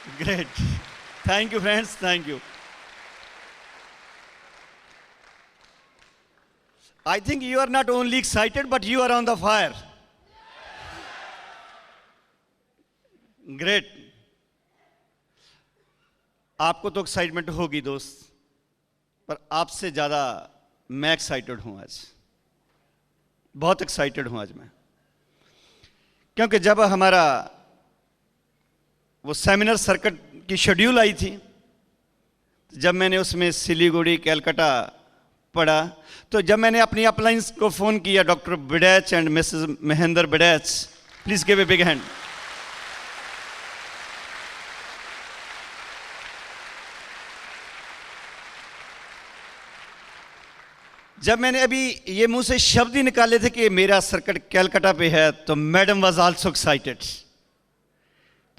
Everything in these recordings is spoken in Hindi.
Great. Thank you, friends. Thank you. I think you are not only excited, but you are on the fire. Great. आपको तो एक्साइटमेंट होगी दोस्त, पर आपसे ज़्यादा मैं एक्साइटेड हूँ आज। बहुत एक्साइटेड हूँ आज मैं, क्योंकि जब हमारा वो सेमिनार सर्किट की शेड्यूल आई थी, जब मैंने उसमें सिलीगुड़ी कैलकाटा पढ़ा, तो जब मैंने अपनी अपलाइंस को फ़ोन किया, डॉक्टर बिडैच एंड मिसेस महेंद्र बिडैच, please give a big hand. जब मैंने अभी ये मुंह से शब्द ही निकाले थे कि मेरा सर्किट कैलकाटा पे है, तो मैडम वाज आल्सो एक्साइटेड।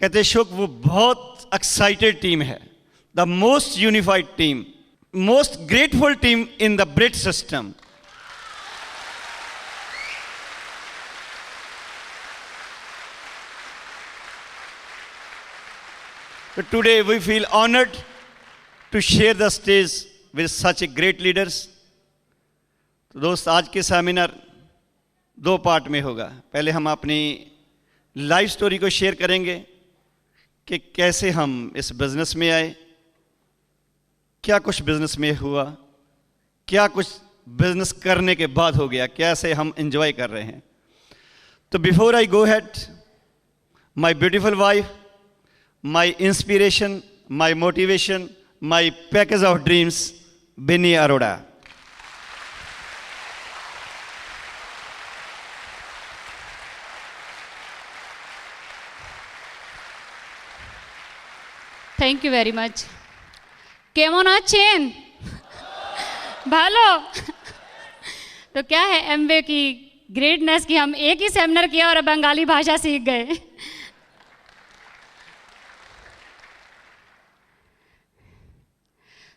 कहते शुक, वो बहुत एक्साइटेड टीम है, the most unified team, most grateful team in the Brit system. So today we feel honored to share the stage with such a great leaders. तो दोस्त, आज के सेमिनार दो पार्ट में होगा। पहले हम अपनी लाइफ स्टोरी को शेयर करेंगे कि कैसे हम इस बिजनेस में आए, क्या कुछ बिजनेस में हुआ, क्या कुछ बिजनेस करने के बाद हो गया, कैसे हम एंजॉय कर रहे हैं। तो before I go head, my beautiful wife, my inspiration, my motivation, my package of dreams, Bini Arora. Thank you very much. केमन आছেন? ভালো। तो क्या है एमवे की ग्रेटनेस कि हम एक ही सेमिनार किया और बंगाली भाषा सीख गए।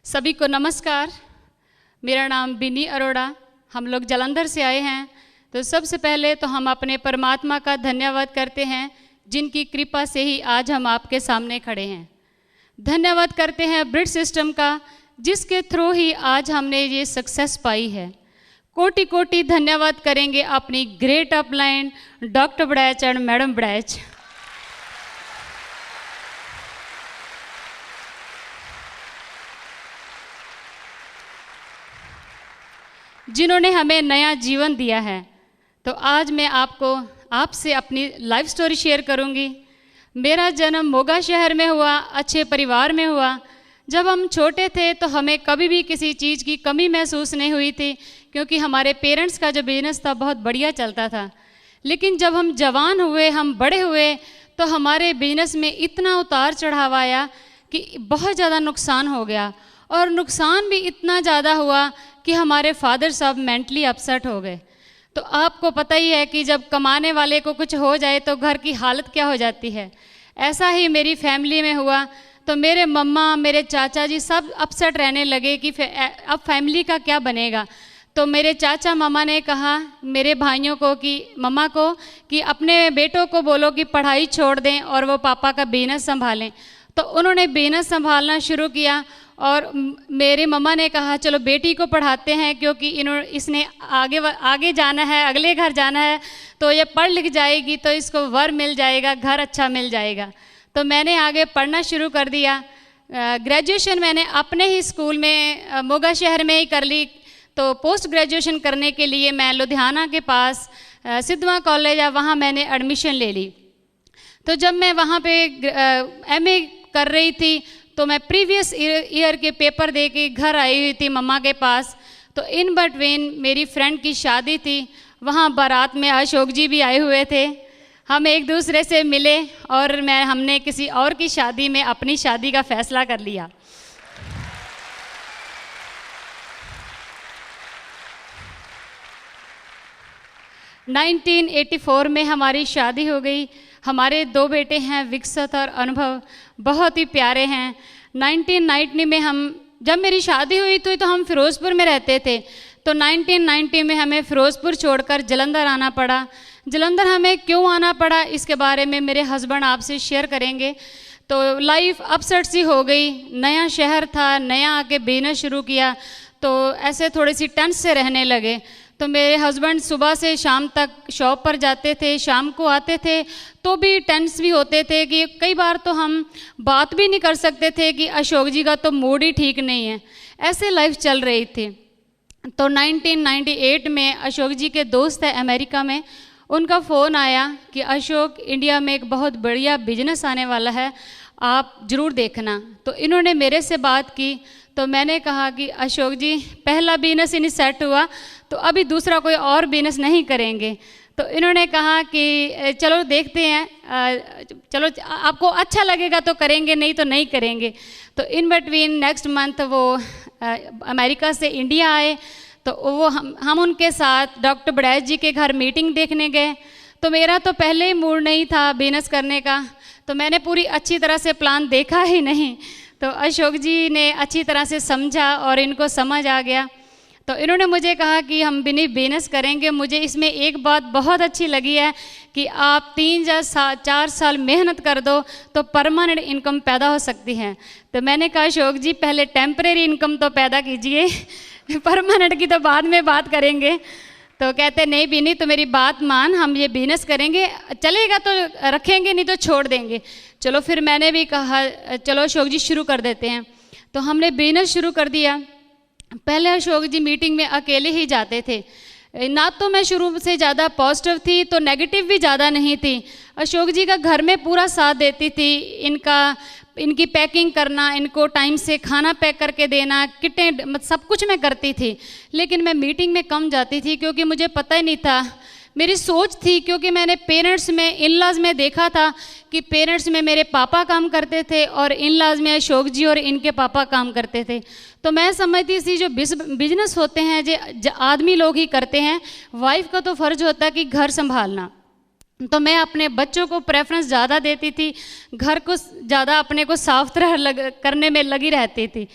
सभी को नमस्कार, मेरा नाम बिनी अरोड़ा, हम लोग जालंधर से आए हैं। तो सबसे पहले तो हम अपने परमात्मा का धन्यवाद करते हैं, जिनकी कृपा से ही आज हम आपके सामने खड़े हैं। धन्यवाद करते हैं ब्रिट सिस्टम का, जिसके थ्रू ही आज हमने ये सक्सेस पाई है। कोटि कोटि धन्यवाद करेंगे अपनी ग्रेट अपलाइन डॉक्टर बिडैच एंड मैडम बिडैच। जिन्होंने हमें नया जीवन दिया है। तो आज मैं आपसे अपनी लाइफ स्टोरी शेयर करूंगी। मेरा जन्म मोगा शहर में हुआ, अच्छे परिवार में हुआ। जब हम छोटे थे तो हमें कभी भी किसी चीज़ की कमी महसूस नहीं हुई थी, क्योंकि हमारे पेरेंट्स का जो बिजनेस था बहुत बढ़िया चलता था। लेकिन जब हम जवान हुए, हम बड़े हुए, तो हमारे बिजनेस में इतना उतार चढ़ाव आया कि बहुत ज़्यादा नुकसान हो गया। और नुकसान भी इतना ज़्यादा हुआ कि हमारे फादर साहब मेंटली अपसेट हो गए। तो आपको पता ही है कि जब कमाने वाले को कुछ हो जाए तो घर की हालत क्या हो जाती है। ऐसा ही मेरी फैमिली में हुआ। तो मेरे मम्मा, मेरे चाचा जी सब अपसेट रहने लगे कि अब फैमिली का क्या बनेगा। तो मेरे चाचा मामा ने कहा मेरे भाइयों को कि मम्मा को कि अपने बेटों को बोलो कि पढ़ाई छोड़ दें और वो पापा का बिजनेस संभालें। तो उन्होंने बिजनेस संभालना शुरू किया। और मेरे मम्मा ने कहा चलो बेटी को पढ़ाते हैं, क्योंकि इसने आगे जाना है, अगले घर जाना है, तो ये पढ़ लिख जाएगी तो इसको वर मिल जाएगा, घर अच्छा मिल जाएगा। तो मैंने आगे पढ़ना शुरू कर दिया। ग्रेजुएशन मैंने अपने ही स्कूल में मोगा शहर में ही कर ली। तो पोस्ट ग्रेजुएशन करने के लिए मैं लुधियाना के पास सिद्धवा कॉलेज है, वहाँ मैंने एडमिशन ले ली। तो जब मैं वहाँ पे एमए कर रही थी, तो मैं प्रीवियस ईयर के पेपर दे के घर आई हुई थी मम्मा के पास। तो इन बिटवीन मेरी फ्रेंड की शादी थी, वहाँ बारात में अशोक जी भी आए हुए थे। हम एक दूसरे से मिले और हमने किसी और की शादी में अपनी शादी का फैसला कर लिया। नाइनटीन 1984 में हमारी शादी हो गई। हमारे दो बेटे हैं, विकसित और अनुभव, बहुत ही प्यारे हैं। 1990 में जब मेरी शादी हुई तो हम फिरोजपुर में रहते थे। तो 1990 में हमें फिरोज़पुर छोड़कर जलंधर आना पड़ा। जलंधर हमें क्यों आना पड़ा इसके बारे में मेरे हस्बैंड आपसे शेयर करेंगे। तो लाइफ अपसेट सी हो गई, नया शहर था, नया आके बिजनेस शुरू किया, तो ऐसे थोड़ी सी टेंस से रहने लगे। तो मेरे हस्बैंड सुबह से शाम तक शॉप पर जाते थे, शाम को आते थे, तो भी टेंस भी होते थे कि कई बार तो हम बात भी नहीं कर सकते थे कि अशोक जी का तो मूड ही ठीक नहीं है। ऐसे लाइफ चल रही थी। तो 1998 में अशोक जी के दोस्त है अमेरिका में, उनका फ़ोन आया कि अशोक, इंडिया में एक बहुत बढ़िया बिजनेस आने वाला है, आप ज़रूर देखना। तो इन्होंने मेरे से बात की। तो मैंने कहा कि अशोक जी, पहला बिजनेस ही नहीं सेट हुआ तो अभी दूसरा कोई और बिजनेस नहीं करेंगे। तो इन्होंने कहा कि चलो देखते हैं, चलो आपको अच्छा लगेगा तो करेंगे, नहीं तो नहीं करेंगे। तो इन बिटवीन नेक्स्ट मंथ वो अमेरिका से इंडिया आए। तो वो हम उनके साथ डॉक्टर बड़ैच जी के घर मीटिंग देखने गए। तो मेरा तो पहले ही मूड नहीं था बिजनेस करने का, तो मैंने पूरी अच्छी तरह से प्लान देखा ही नहीं। तो अशोक जी ने अच्छी तरह से समझा और इनको समझ आ गया। तो इन्होंने मुझे कहा कि हम बिजनेस करेंगे। मुझे इसमें एक बात बहुत अच्छी लगी है कि आप 3 या 4 साल मेहनत कर दो तो परमानेंट इनकम पैदा हो सकती है। तो मैंने कहा अशोक जी, पहले टेम्परेरी इनकम तो पैदा कीजिए, परमानेंट की तो बाद में बात करेंगे। तो कहते नहीं बिनी, तो मेरी बात मान, हम ये बिजनेस करेंगे, चलेगा तो रखेंगे, नहीं तो छोड़ देंगे। चलो फिर मैंने भी कहा चलो अशोक जी शुरू कर देते हैं। तो हमने बिजनेस शुरू कर दिया। पहले अशोक जी मीटिंग में अकेले ही जाते थे। ना तो मैं शुरू से ज़्यादा पॉजिटिव थी तो नेगेटिव भी ज़्यादा नहीं थी। अशोक जी का घर में पूरा साथ देती थी। इनकी पैकिंग करना, इनको टाइम से खाना पैक करके देना, किटें, सब कुछ मैं करती थी। लेकिन मैं मीटिंग में कम जाती थी क्योंकि मुझे पता ही नहीं था। मेरी सोच थी, क्योंकि मैंने पेरेंट्स में, इन-लॉज में देखा था कि पेरेंट्स में मेरे पापा काम करते थे और इन-लॉज में अशोक जी और इनके पापा काम करते थे। तो मैं समझती थी जो बिजनेस होते हैं जो आदमी लोग ही करते हैं, वाइफ का तो फ़र्ज होता है कि घर संभालना। तो मैं अपने बच्चों को प्रेफरेंस ज़्यादा देती थी, घर को ज़्यादा अपने को साफ तरह करने में लगी रहती थी।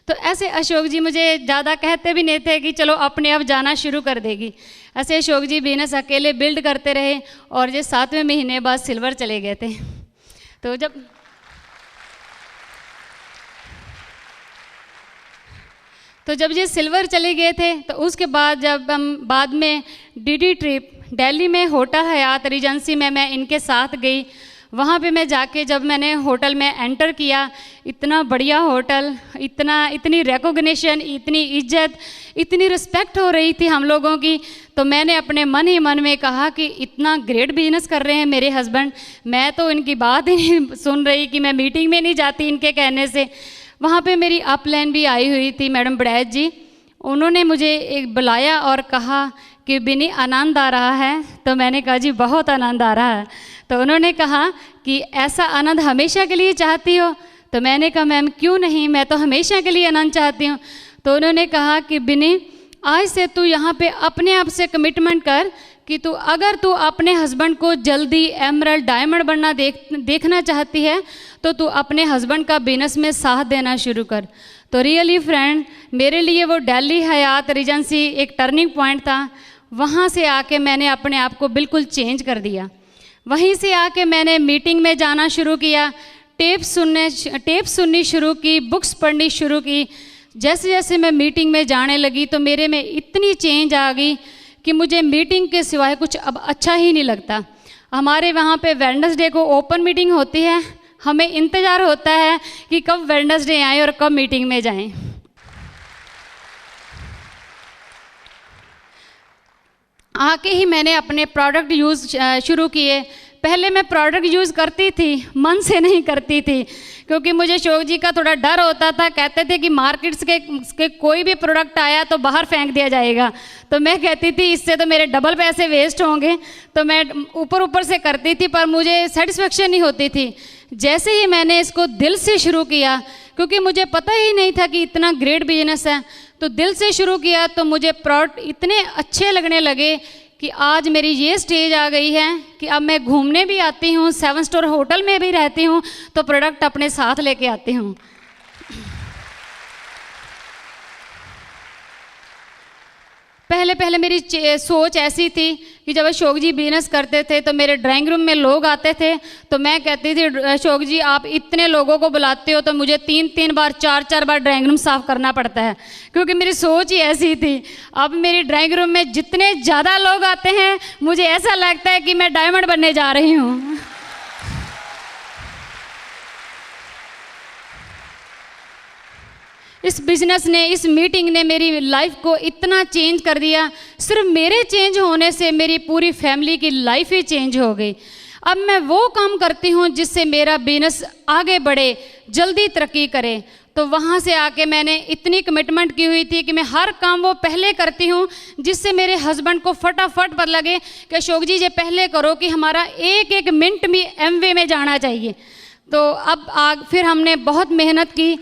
तो ऐसे अशोक जी मुझे ज़्यादा कहते भी नहीं थे कि चलो अपने आप जाना शुरू कर देगी। ऐसे अशोक जी बिजनेस अकेले बिल्ड करते रहे और ये 7वें महीने बाद सिल्वर चले गए थे। तो जब ये सिल्वर चले गए थे तो उसके बाद जब हम बाद में डीडी ट्रिप दिल्ली में होटल हयात रीजेंसी में मैं इनके साथ गई। वहाँ पे मैं जाके जब मैंने होटल में एंटर किया, इतना बढ़िया होटल, इतनी रिकॉग्निशन, इतनी इज्जत, इतनी रिस्पेक्ट हो रही थी हम लोगों की। तो मैंने अपने मन ही मन में कहा कि इतना ग्रेट बिजनेस कर रहे हैं मेरे हस्बैंड, मैं तो इनकी बात ही नहीं सुन रही कि मैं मीटिंग में नहीं जाती इनके कहने से। वहाँ पे मेरी अपलाइन भी आई हुई थी मैडम बड़ैच जी, उन्होंने मुझे एक बुलाया और कहा कि बिनी आनंद आ रहा है। तो मैंने कहा जी बहुत आनंद आ रहा है। तो उन्होंने कहा कि ऐसा आनंद हमेशा के लिए चाहती हो? तो मैंने कहा मैम क्यों नहीं, मैं तो हमेशा के लिए आनंद चाहती हूँ। तो उन्होंने कहा कि बिनी आज से तू यहाँ पे अपने आप से कमिटमेंट कर कि अगर तू अपने हस्बैंड को जल्दी एमरल्ड डायमंड बनना देखना चाहती है तो तू अपने हस्बैंड का बिजनेस में साथ देना शुरू कर। तो रियली फ्रेंड, मेरे लिए वो दिल्ली हयात रीजेंसी एक टर्निंग पॉइंट था। वहाँ से आके मैंने अपने आप को बिल्कुल चेंज कर दिया। वहीं से आके मैंने मीटिंग में जाना शुरू किया, टेप सुननी शुरू की, बुक्स पढ़नी शुरू की। जैसे जैसे मैं मीटिंग में जाने लगी तो मेरे में इतनी चेंज आ गई कि मुझे मीटिंग के सिवाय कुछ अब अच्छा ही नहीं लगता। हमारे वहाँ पे वेडनेसडे को ओपन मीटिंग होती है, हमें इंतज़ार होता है कि कब वेडनेसडे आए और कब मीटिंग में जाएं। आके ही मैंने अपने प्रोडक्ट यूज़ शुरू किए। पहले मैं प्रोडक्ट यूज़ करती थी, मन से नहीं करती थी, क्योंकि मुझे अशोक जी का थोड़ा डर होता था। कहते थे कि मार्केट्स के कोई भी प्रोडक्ट आया तो बाहर फेंक दिया जाएगा। तो मैं कहती थी इससे तो मेरे डबल पैसे वेस्ट होंगे। तो मैं ऊपर से करती थी पर मुझे सेटिस्फेक्शन नहीं होती थी। जैसे ही मैंने इसको दिल से शुरू किया, क्योंकि मुझे पता ही नहीं था कि इतना ग्रेट बिजनेस है, तो दिल से शुरू किया तो मुझे प्रोडक्ट इतने अच्छे लगने लगे कि आज मेरी ये स्टेज आ गई है कि अब मैं घूमने भी आती हूँ, 7 स्टार होटल में भी रहती हूँ तो प्रोडक्ट अपने साथ लेके आती हूँ। पहले पहले मेरी सोच ऐसी थी कि जब अशोक जी बिजनेस करते थे तो मेरे ड्राइंग रूम में लोग आते थे तो मैं कहती थी, अशोक जी आप इतने लोगों को बुलाते हो तो मुझे 3-3 बार 4-4 बार ड्राइंग रूम साफ़ करना पड़ता है, क्योंकि मेरी सोच ही ऐसी थी। अब मेरी ड्राइंग रूम में जितने ज़्यादा लोग आते हैं मुझे ऐसा लगता है कि मैं डायमंड बनने जा रही हूँ। इस बिजनेस ने, इस मीटिंग ने मेरी लाइफ को इतना चेंज कर दिया। सिर्फ मेरे चेंज होने से मेरी पूरी फैमिली की लाइफ ही चेंज हो गई। अब मैं वो काम करती हूँ जिससे मेरा बिजनेस आगे बढ़े, जल्दी तरक्की करे। तो वहाँ से आके मैंने इतनी कमिटमेंट की हुई थी कि मैं हर काम वो पहले करती हूँ जिससे मेरे हस्बैंड को फटाफट पता लगे कि अशोक जी ये पहले करो कि हमारा एक एक मिनट भी एमवे में जाना चाहिए। तो अब फिर हमने बहुत मेहनत की,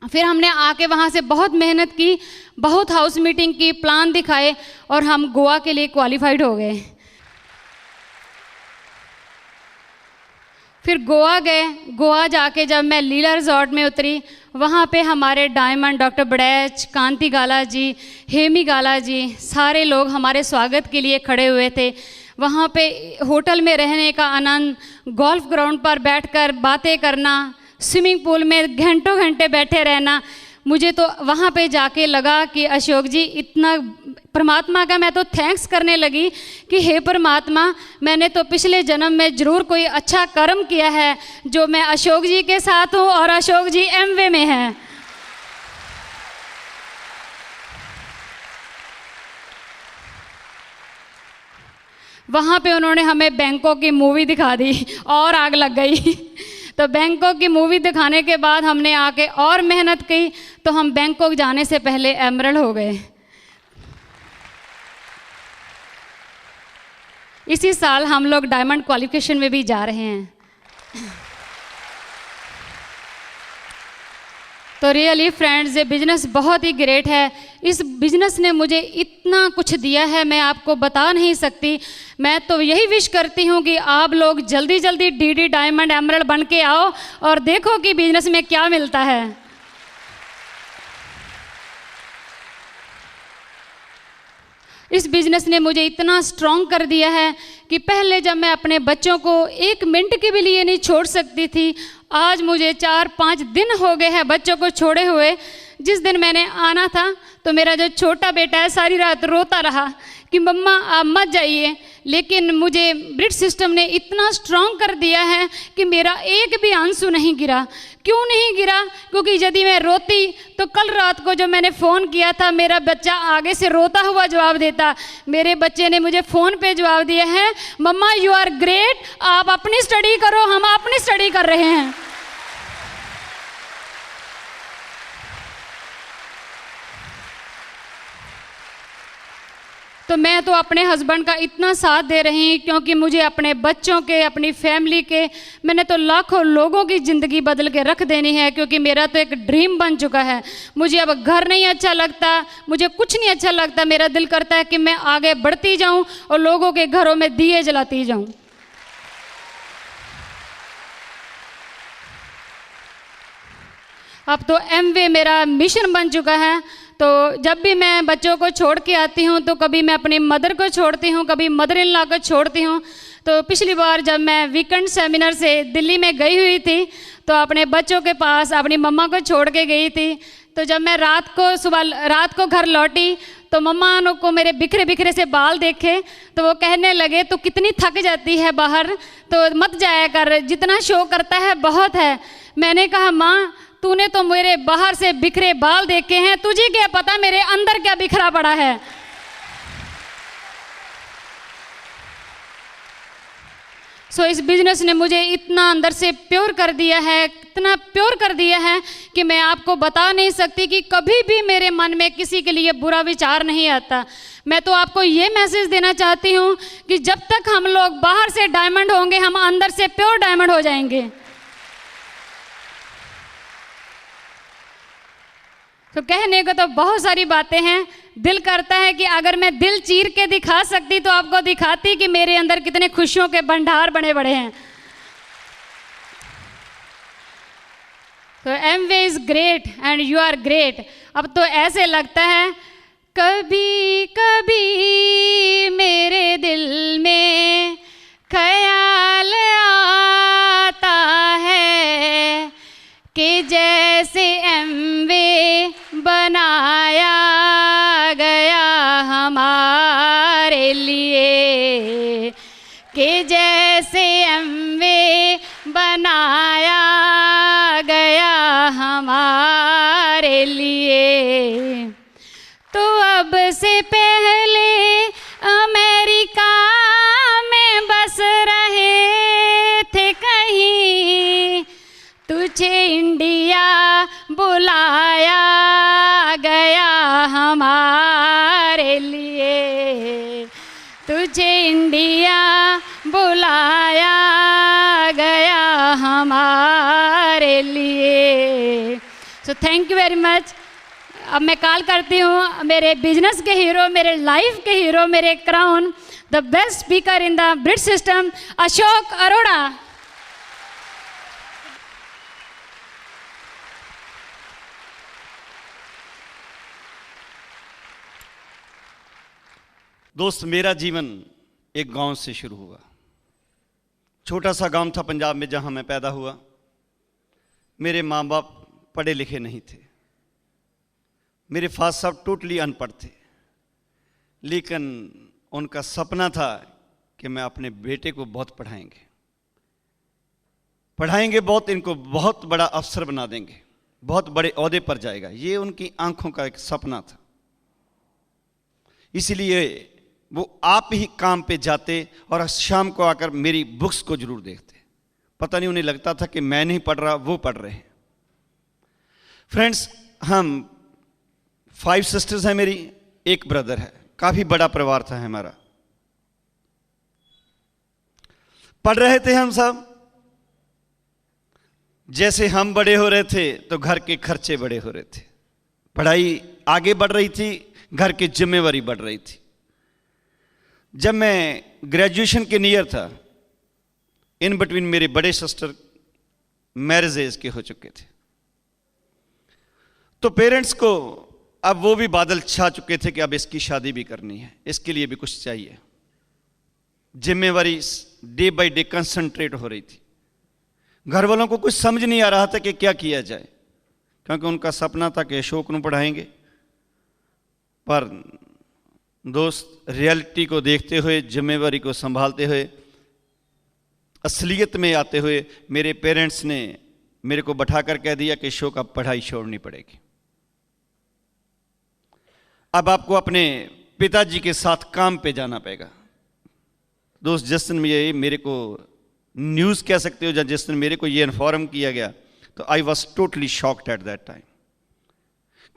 फिर हमने आके वहाँ से बहुत मेहनत की, बहुत हाउस मीटिंग की, प्लान दिखाए और हम गोवा के लिए क्वालिफाइड हो गए। फिर गोवा गए। गोवा जाके जब मैं लीला रिजॉर्ट में उतरी, वहाँ पे हमारे डायमंड डॉक्टर बड़ैच, कांति गाला जी, हेमी गाला जी, सारे लोग हमारे स्वागत के लिए खड़े हुए थे। वहाँ पे होटल में रहने का आनंद, गोल्फ ग्राउंड पर बैठकर बातें करना, स्विमिंग पूल में घंटों घंटे बैठे रहना, मुझे तो वहाँ पे जाके लगा कि अशोक जी इतना, परमात्मा का मैं तो थैंक्स करने लगी कि हे परमात्मा, मैंने तो पिछले जन्म में ज़रूर कोई अच्छा कर्म किया है जो मैं अशोक जी के साथ हूँ और अशोक जी एमवे में हैं। वहाँ पे उन्होंने हमें बैंकॉक की मूवी दिखा दी और आग लग गई। तो बैंकॉक की मूवी दिखाने के बाद हमने आके और मेहनत की, तो हम बैंकॉक जाने से पहले एमरल्ड हो गए। इसी साल हम लोग डायमंड क्वालिफिकेशन में भी जा रहे हैं। तो रियली फ्रेंड्स, ये बिजनेस बहुत ही ग्रेट है। इस बिजनेस ने मुझे इतना कुछ दिया है, मैं आपको बता नहीं सकती। मैं तो यही विश करती हूँ कि आप लोग जल्दी जल्दी डीडी डायमंड एमरल्ड बन के आओ और देखो कि बिजनेस में क्या मिलता है। इस बिजनेस ने मुझे इतना स्ट्रॉन्ग कर दिया है कि पहले जब मैं अपने बच्चों को 1 मिनट के भी लिए नहीं छोड़ सकती थी, आज मुझे 4-5 दिन हो गए हैं बच्चों को छोड़े हुए। जिस दिन मैंने आना था तो मेरा जो छोटा बेटा है सारी रात रोता रहा कि मम्मा आप मत जाइए, लेकिन मुझे ब्रिट सिस्टम ने इतना स्ट्रॉन्ग कर दिया है कि मेरा एक भी आंसू नहीं गिरा। क्यों नहीं गिरा? क्योंकि यदि मैं रोती तो कल रात को जो मैंने फ़ोन किया था, मेरा बच्चा आगे से रोता हुआ जवाब देता। मेरे बच्चे ने मुझे फ़ोन पे जवाब दिया है, मम्मा यू आर ग्रेट, आप अपनी स्टडी करो, हम अपनी स्टडी कर रहे हैं। तो मैं तो अपने हस्बैंड का इतना साथ दे रही क्योंकि मुझे अपने बच्चों के, अपनी फैमिली के, मैंने तो लाखों लोगों की ज़िंदगी बदल के रख देनी है, क्योंकि मेरा तो एक ड्रीम बन चुका है। मुझे अब घर नहीं अच्छा लगता, मुझे कुछ नहीं अच्छा लगता। मेरा दिल करता है कि मैं आगे बढ़ती जाऊं और लोगों के घरों में दिए जलाती जाऊं। अब तो एमवे मेरा मिशन बन चुका है। तो जब भी मैं बच्चों को छोड़ के आती हूँ तो कभी मैं अपनी मदर को छोड़ती हूँ, कभी मदर इन लॉ को छोड़ती हूँ। तो पिछली बार जब मैं वीकेंड सेमिनार से दिल्ली में गई हुई थी तो अपने बच्चों के पास अपनी मम्मा को छोड़ के गई थी। तो जब मैं रात को घर लौटी तो मम्मा को मेरे बिखरे बिखरे से बाल देखे तो वो कहने लगे तो कितनी थक जाती है बाहर, तो मत जाया कर, जितना शो करता है बहुत है। मैंने कहा माँ, तूने तो मेरे बाहर से बिखरे बाल देखे हैं, तुझे क्या पता मेरे अंदर क्या बिखरा पड़ा है। सो इस बिजनेस ने मुझे इतना अंदर से प्योर कर दिया है, इतना प्योर कर दिया है कि मैं आपको बता नहीं सकती कि कभी भी मेरे मन में किसी के लिए बुरा विचार नहीं आता। मैं तो आपको ये मैसेज देना चाहती हूँ कि जब तक हम लोग बाहर से डायमंड होंगे, हम अंदर से प्योर डायमंड हो जाएंगे। तो कहने को तो बहुत सारी बातें हैं, दिल करता है कि अगर मैं दिल चीर के दिखा सकती तो आपको दिखाती कि मेरे अंदर कितने खुशियों के भंडार बने बड़े हैं। तो Amway is great and you are great. अब तो ऐसे लगता है कभी कभी मेरे दिल में ख्याल आता है कि जैसे एमवे बनाया गया हमारे लिए, कि जैसे एमवे बनाया गया हमारे लिए। तो अब से पहले अमेरिका में बस रहे थे कहीं, तुझे इंडिया बुलाया गया हमारे लिए, तुझे इंडिया बुलाया गया हमारे लिए। So thank you very much. अब मैं कॉल करती हूँ मेरे बिजनेस के हीरो, मेरे लाइफ के हीरो, मेरे crown, the best speaker in the Brit system, Ashok Arora. दोस्त, मेरा जीवन एक गांव से शुरू हुआ। छोटा सा गांव था पंजाब में जहां मैं पैदा हुआ। मेरे माँ बाप पढ़े लिखे नहीं थे, मेरे फादर साहब टोटली अनपढ़ थे, लेकिन उनका सपना था कि मैं अपने बेटे को बहुत पढ़ाएंगे बहुत, इनको बहुत बड़ा अफसर बना देंगे, बहुत बड़े ओहदे पर जाएगा। ये उनकी आंखों का एक सपना था। इसलिए वो आप ही काम पे जाते और शाम को आकर मेरी बुक्स को जरूर देखते। पता नहीं उन्हें लगता था कि मैं नहीं पढ़ रहा, वो पढ़ रहे हैं। फ्रेंड्स, हम 5 सिस्टर्स हैं, मेरी एक ब्रदर है। काफी बड़ा परिवार था हमारा। पढ़ रहे थे हम सब। जैसे हम बड़े हो रहे थे तो घर के खर्चे बड़े हो रहे थे, पढ़ाई आगे बढ़ रही थी, घर की जिम्मेवारी बढ़ रही थी। जब मैं ग्रेजुएशन के नियर था, इन बिटवीन मेरे बड़े सिस्टर मैरिज एज के हो चुके थे। तो पेरेंट्स को अब वो भी बादल छा चुके थे कि अब इसकी शादी भी करनी है, इसके लिए भी कुछ चाहिए। जिम्मेवारी डे बाय डे कंसंट्रेट हो रही थी। घर वालों को कुछ समझ नहीं आ रहा था कि क्या किया जाए, क्योंकि उनका सपना था कि अशोक को पढ़ाएंगे। पर दोस्त, रियलिटी को देखते हुए, जिम्मेवारी को संभालते हुए, असलियत में आते हुए मेरे पेरेंट्स ने मेरे को बैठाकर कह दिया कि अशोक अब पढ़ाई छोड़नी पड़ेगी। अब आपको अपने पिताजी के साथ काम पे जाना पड़ेगा। दोस्त, जिस दिन ये मेरे को न्यूज़ कह सकते हो, जिस दिन मेरे को ये इन्फॉर्म किया गया, तो I was totally shocked at that time.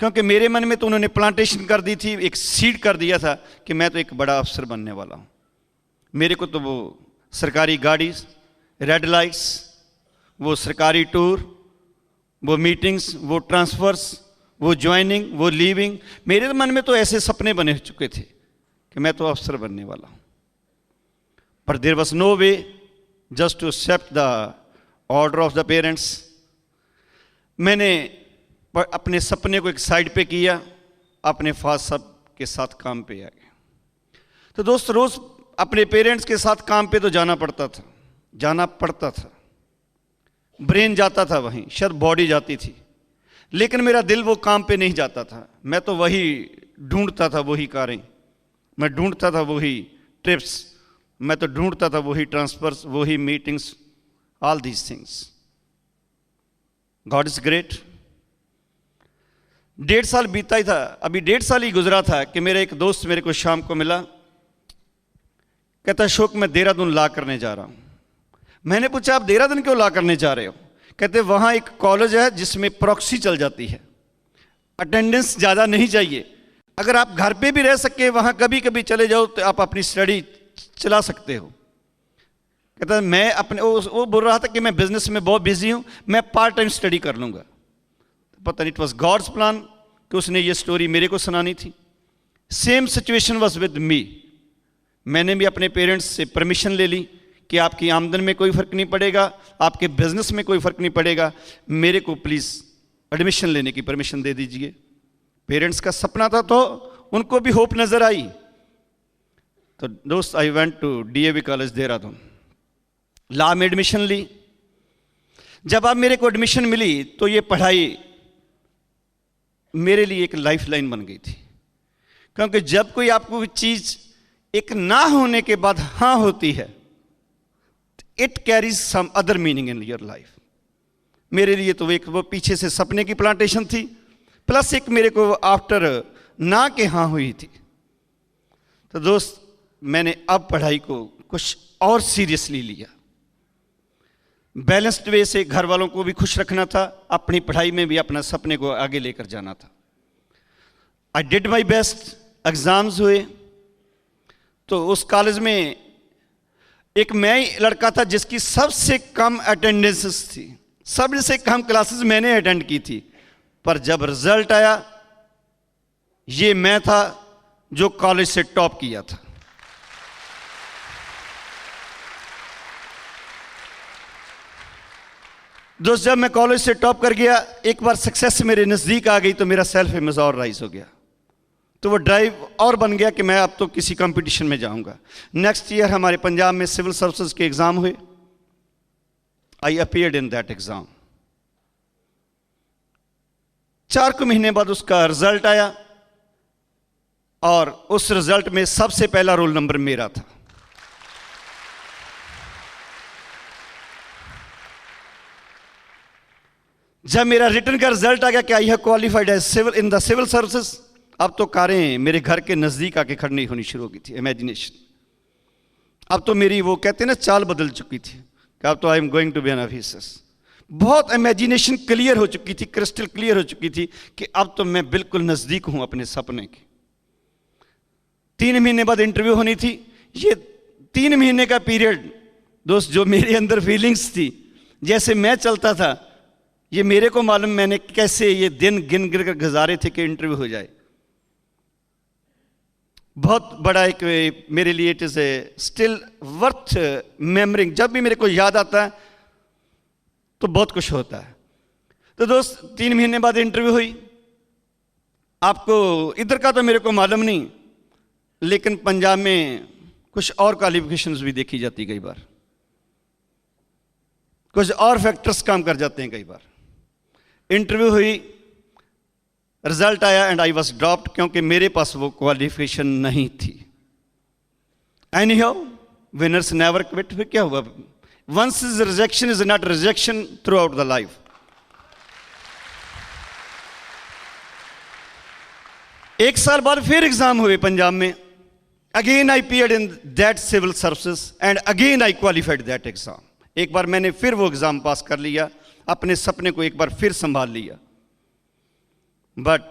क्योंकि मेरे मन में तो उन्होंने प्लांटेशन कर दी थी, एक सीड कर दिया था कि मैं तो एक बड़ा अफसर बनने वाला हूँ। मेरे को तो वो सरकारी गाड़ी, रेड लाइट्स, वो सरकारी टूर, वो मीटिंग्स, वो ट्रांसफर्स, वो ज्वाइनिंग, वो लीविंग, मेरे मन में तो ऐसे सपने बने चुके थे कि मैं तो अफसर बनने वाला हूँ। पर there was no way just to accept the order of the parents. मैंने अपने सपने को एक साइड पे किया, अपने फादर साहब के साथ काम पे आ गया। तो दोस्त, रोज अपने पेरेंट्स के साथ काम पे तो जाना पड़ता था। ब्रेन जाता था वहीं, शायद बॉडी जाती थी, लेकिन मेरा दिल वो काम पे नहीं जाता था। मैं तो वही ढूंढता था, वही कारें, मैं ढूंढता था वही ट्रिप्स, मैं तो ढूंढता था वही ट्रांसफर्स, वही meetings, all these things. God is great. 1.5 साल बीता ही था, अभी 1.5 साल ही गुजरा था कि मेरा एक दोस्त मेरे को शाम को मिला, कहता अशोक मैं देहरादून ला करने जा रहा हूं। मैंने पूछा आप देहरादून क्यों ला करने जा रहे हो? कहते वहां एक कॉलेज है जिसमें प्रॉक्सी चल जाती है, अटेंडेंस ज़्यादा नहीं चाहिए, अगर आप घर पे भी रह सके वहां कभी कभी चले जाओ तो आप अपनी स्टडी चला सकते हो। कहता मैं अपने वो बोल रहा था कि मैं बिजनेस में बहुत बिजी हूं, मैं पार्ट टाइम स्टडी कर लूंगा। पता नहीं, इट वॉज गॉड्स प्लान कि उसने ये स्टोरी मेरे को सुनानी थी। Same situation was with me. मैंने भी अपने पेरेंट्स से परमिशन ले ली कि आपकी आमदन में कोई फ़र्क नहीं पड़ेगा, आपके बिजनेस में कोई फ़र्क नहीं पड़ेगा, मेरे को प्लीज़ एडमिशन लेने की परमिशन दे दीजिए। पेरेंट्स का सपना था तो उनको भी होप नज़र आई। तो दोस्त I went to DAV college Dehradun, law में एडमिशन ली। जब अब मेरे को एडमिशन मिली तो ये पढ़ाई मेरे लिए एक लाइफ लाइन बन गई थी, क्योंकि जब कोई आपको चीज़ एक ना होने के बाद हाँ होती है, it carries some other meaning in your life. मेरे लिए तो एक वो पीछे से सपने की प्लांटेशन थी, प्लस एक मेरे को आफ्टर ना के हाँ हुई थी। तो दोस्त मैंने अब पढ़ाई को कुछ और सीरियसली लिया। बैलेंस्ड वे से घर वालों को भी खुश रखना था, अपनी पढ़ाई में भी अपना सपने को आगे लेकर जाना था। I did my best, exams हुए। तो उस कॉलेज में एक मैं ही लड़का था जिसकी सबसे कम अटेंडेंसेस थी, सबसे कम क्लासेस मैंने अटेंड की थी। पर जब रिजल्ट आया, ये मैं था जो कॉलेज से टॉप किया था। दोस्त जब मैं कॉलेज से टॉप कर गया, एक बार सक्सेस मेरे नज़दीक आ गई तो मेरा सेल्फ इमेज और राइज हो गया। तो वो ड्राइव और बन गया कि मैं अब तो किसी कंपटीशन में जाऊंगा। नेक्स्ट ईयर हमारे पंजाब में सिविल सर्विसेज के एग्ज़ाम हुए। आई अपीयर्ड इन दैट एग्ज़ाम। 4 महीने बाद उसका रिजल्ट आया और उस रिजल्ट में सबसे पहला रोल नंबर मेरा था। जब मेरा रिटर्न का रिजल्ट आ गया कि I have qualified as civil in the civil services, अब तो कारें मेरे घर के नज़दीक आके खड़नी होनी शुरू हो गई थी। इमेजिनेशन, अब तो मेरी वो कहते हैं ना चाल बदल चुकी थी कि अब तो I am going to be an officer. बहुत इमेजिनेशन क्लियर हो चुकी थी, क्रिस्टल क्लियर हो चुकी थी कि अब तो मैं बिल्कुल नज़दीक हूं अपने सपने के। 3 महीने बाद इंटरव्यू होनी थी। ये 3 महीने का पीरियड दोस्त, जो मेरे अंदर फीलिंग्स थी, जैसे मैं चलता था, ये मेरे को मालूम मैंने कैसे ये दिन गिन गिन कर गुजारे थे कि इंटरव्यू हो जाए। बहुत बड़ा एक मेरे लिए it is a still worth memoring. जब भी मेरे को याद आता है तो बहुत कुछ होता है। तो दोस्त 3 महीने बाद इंटरव्यू हुई। आपको इधर का तो मेरे को मालूम नहीं, लेकिन पंजाब में कुछ और क्वालिफिकेशंस भी देखी जाती कई बार, कुछ और फैक्टर्स काम कर जाते हैं कई बार। इंटरव्यू हुई, रिजल्ट आया एंड आई वॉज ड्रॉप्ड, क्योंकि मेरे पास वो क्वालिफिकेशन नहीं थी। Anyhow winners never quit. फिर क्या हुआ? Once is rejection is not rejection throughout the life. एक साल बाद फिर एग्जाम हुए पंजाब में। Again I appeared in that civil services and again I qualified that exam. एक बार मैंने फिर वो एग्जाम पास कर लिया, अपने सपने को एक बार फिर संभाल लिया। बट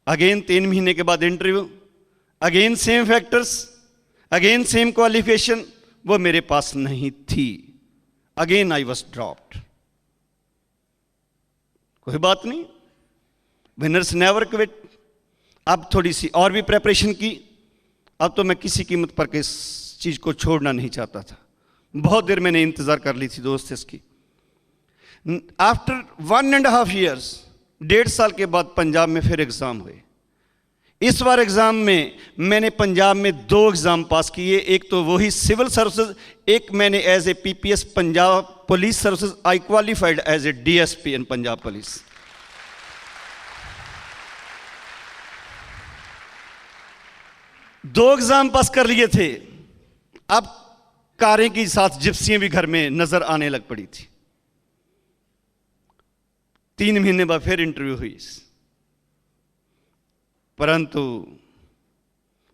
अगेन 3 महीने के बाद interview, again same factors, again same qualification, वो मेरे पास नहीं थी। Again I was dropped. कोई बात नहीं, विनर्स नेवर क्विट। अब थोड़ी सी और भी प्रेपरेशन की। अब तो मैं किसी कीमत पर किस चीज़ को छोड़ना नहीं चाहता था। बहुत देर मैंने इंतज़ार कर ली थी दोस्त इसकी। आफ्टर 1.5 years, 1.5 साल के बाद पंजाब में फिर एग्ज़ाम हुए। इस बार एग्ज़ाम में मैंने पंजाब में 2 एग्ज़ाम पास किए। एक तो वही सिविल सर्विसेज, एक मैंने as a PPS Punjab police services. I qualified as a DSP in Punjab police. दो एग्ज़ाम पास कर लिए थे। अब कारें के साथ जिप्सियां भी घर में नजर आने लग पड़ी थी। 3 महीने बाद फिर इंटरव्यू हुई, परंतु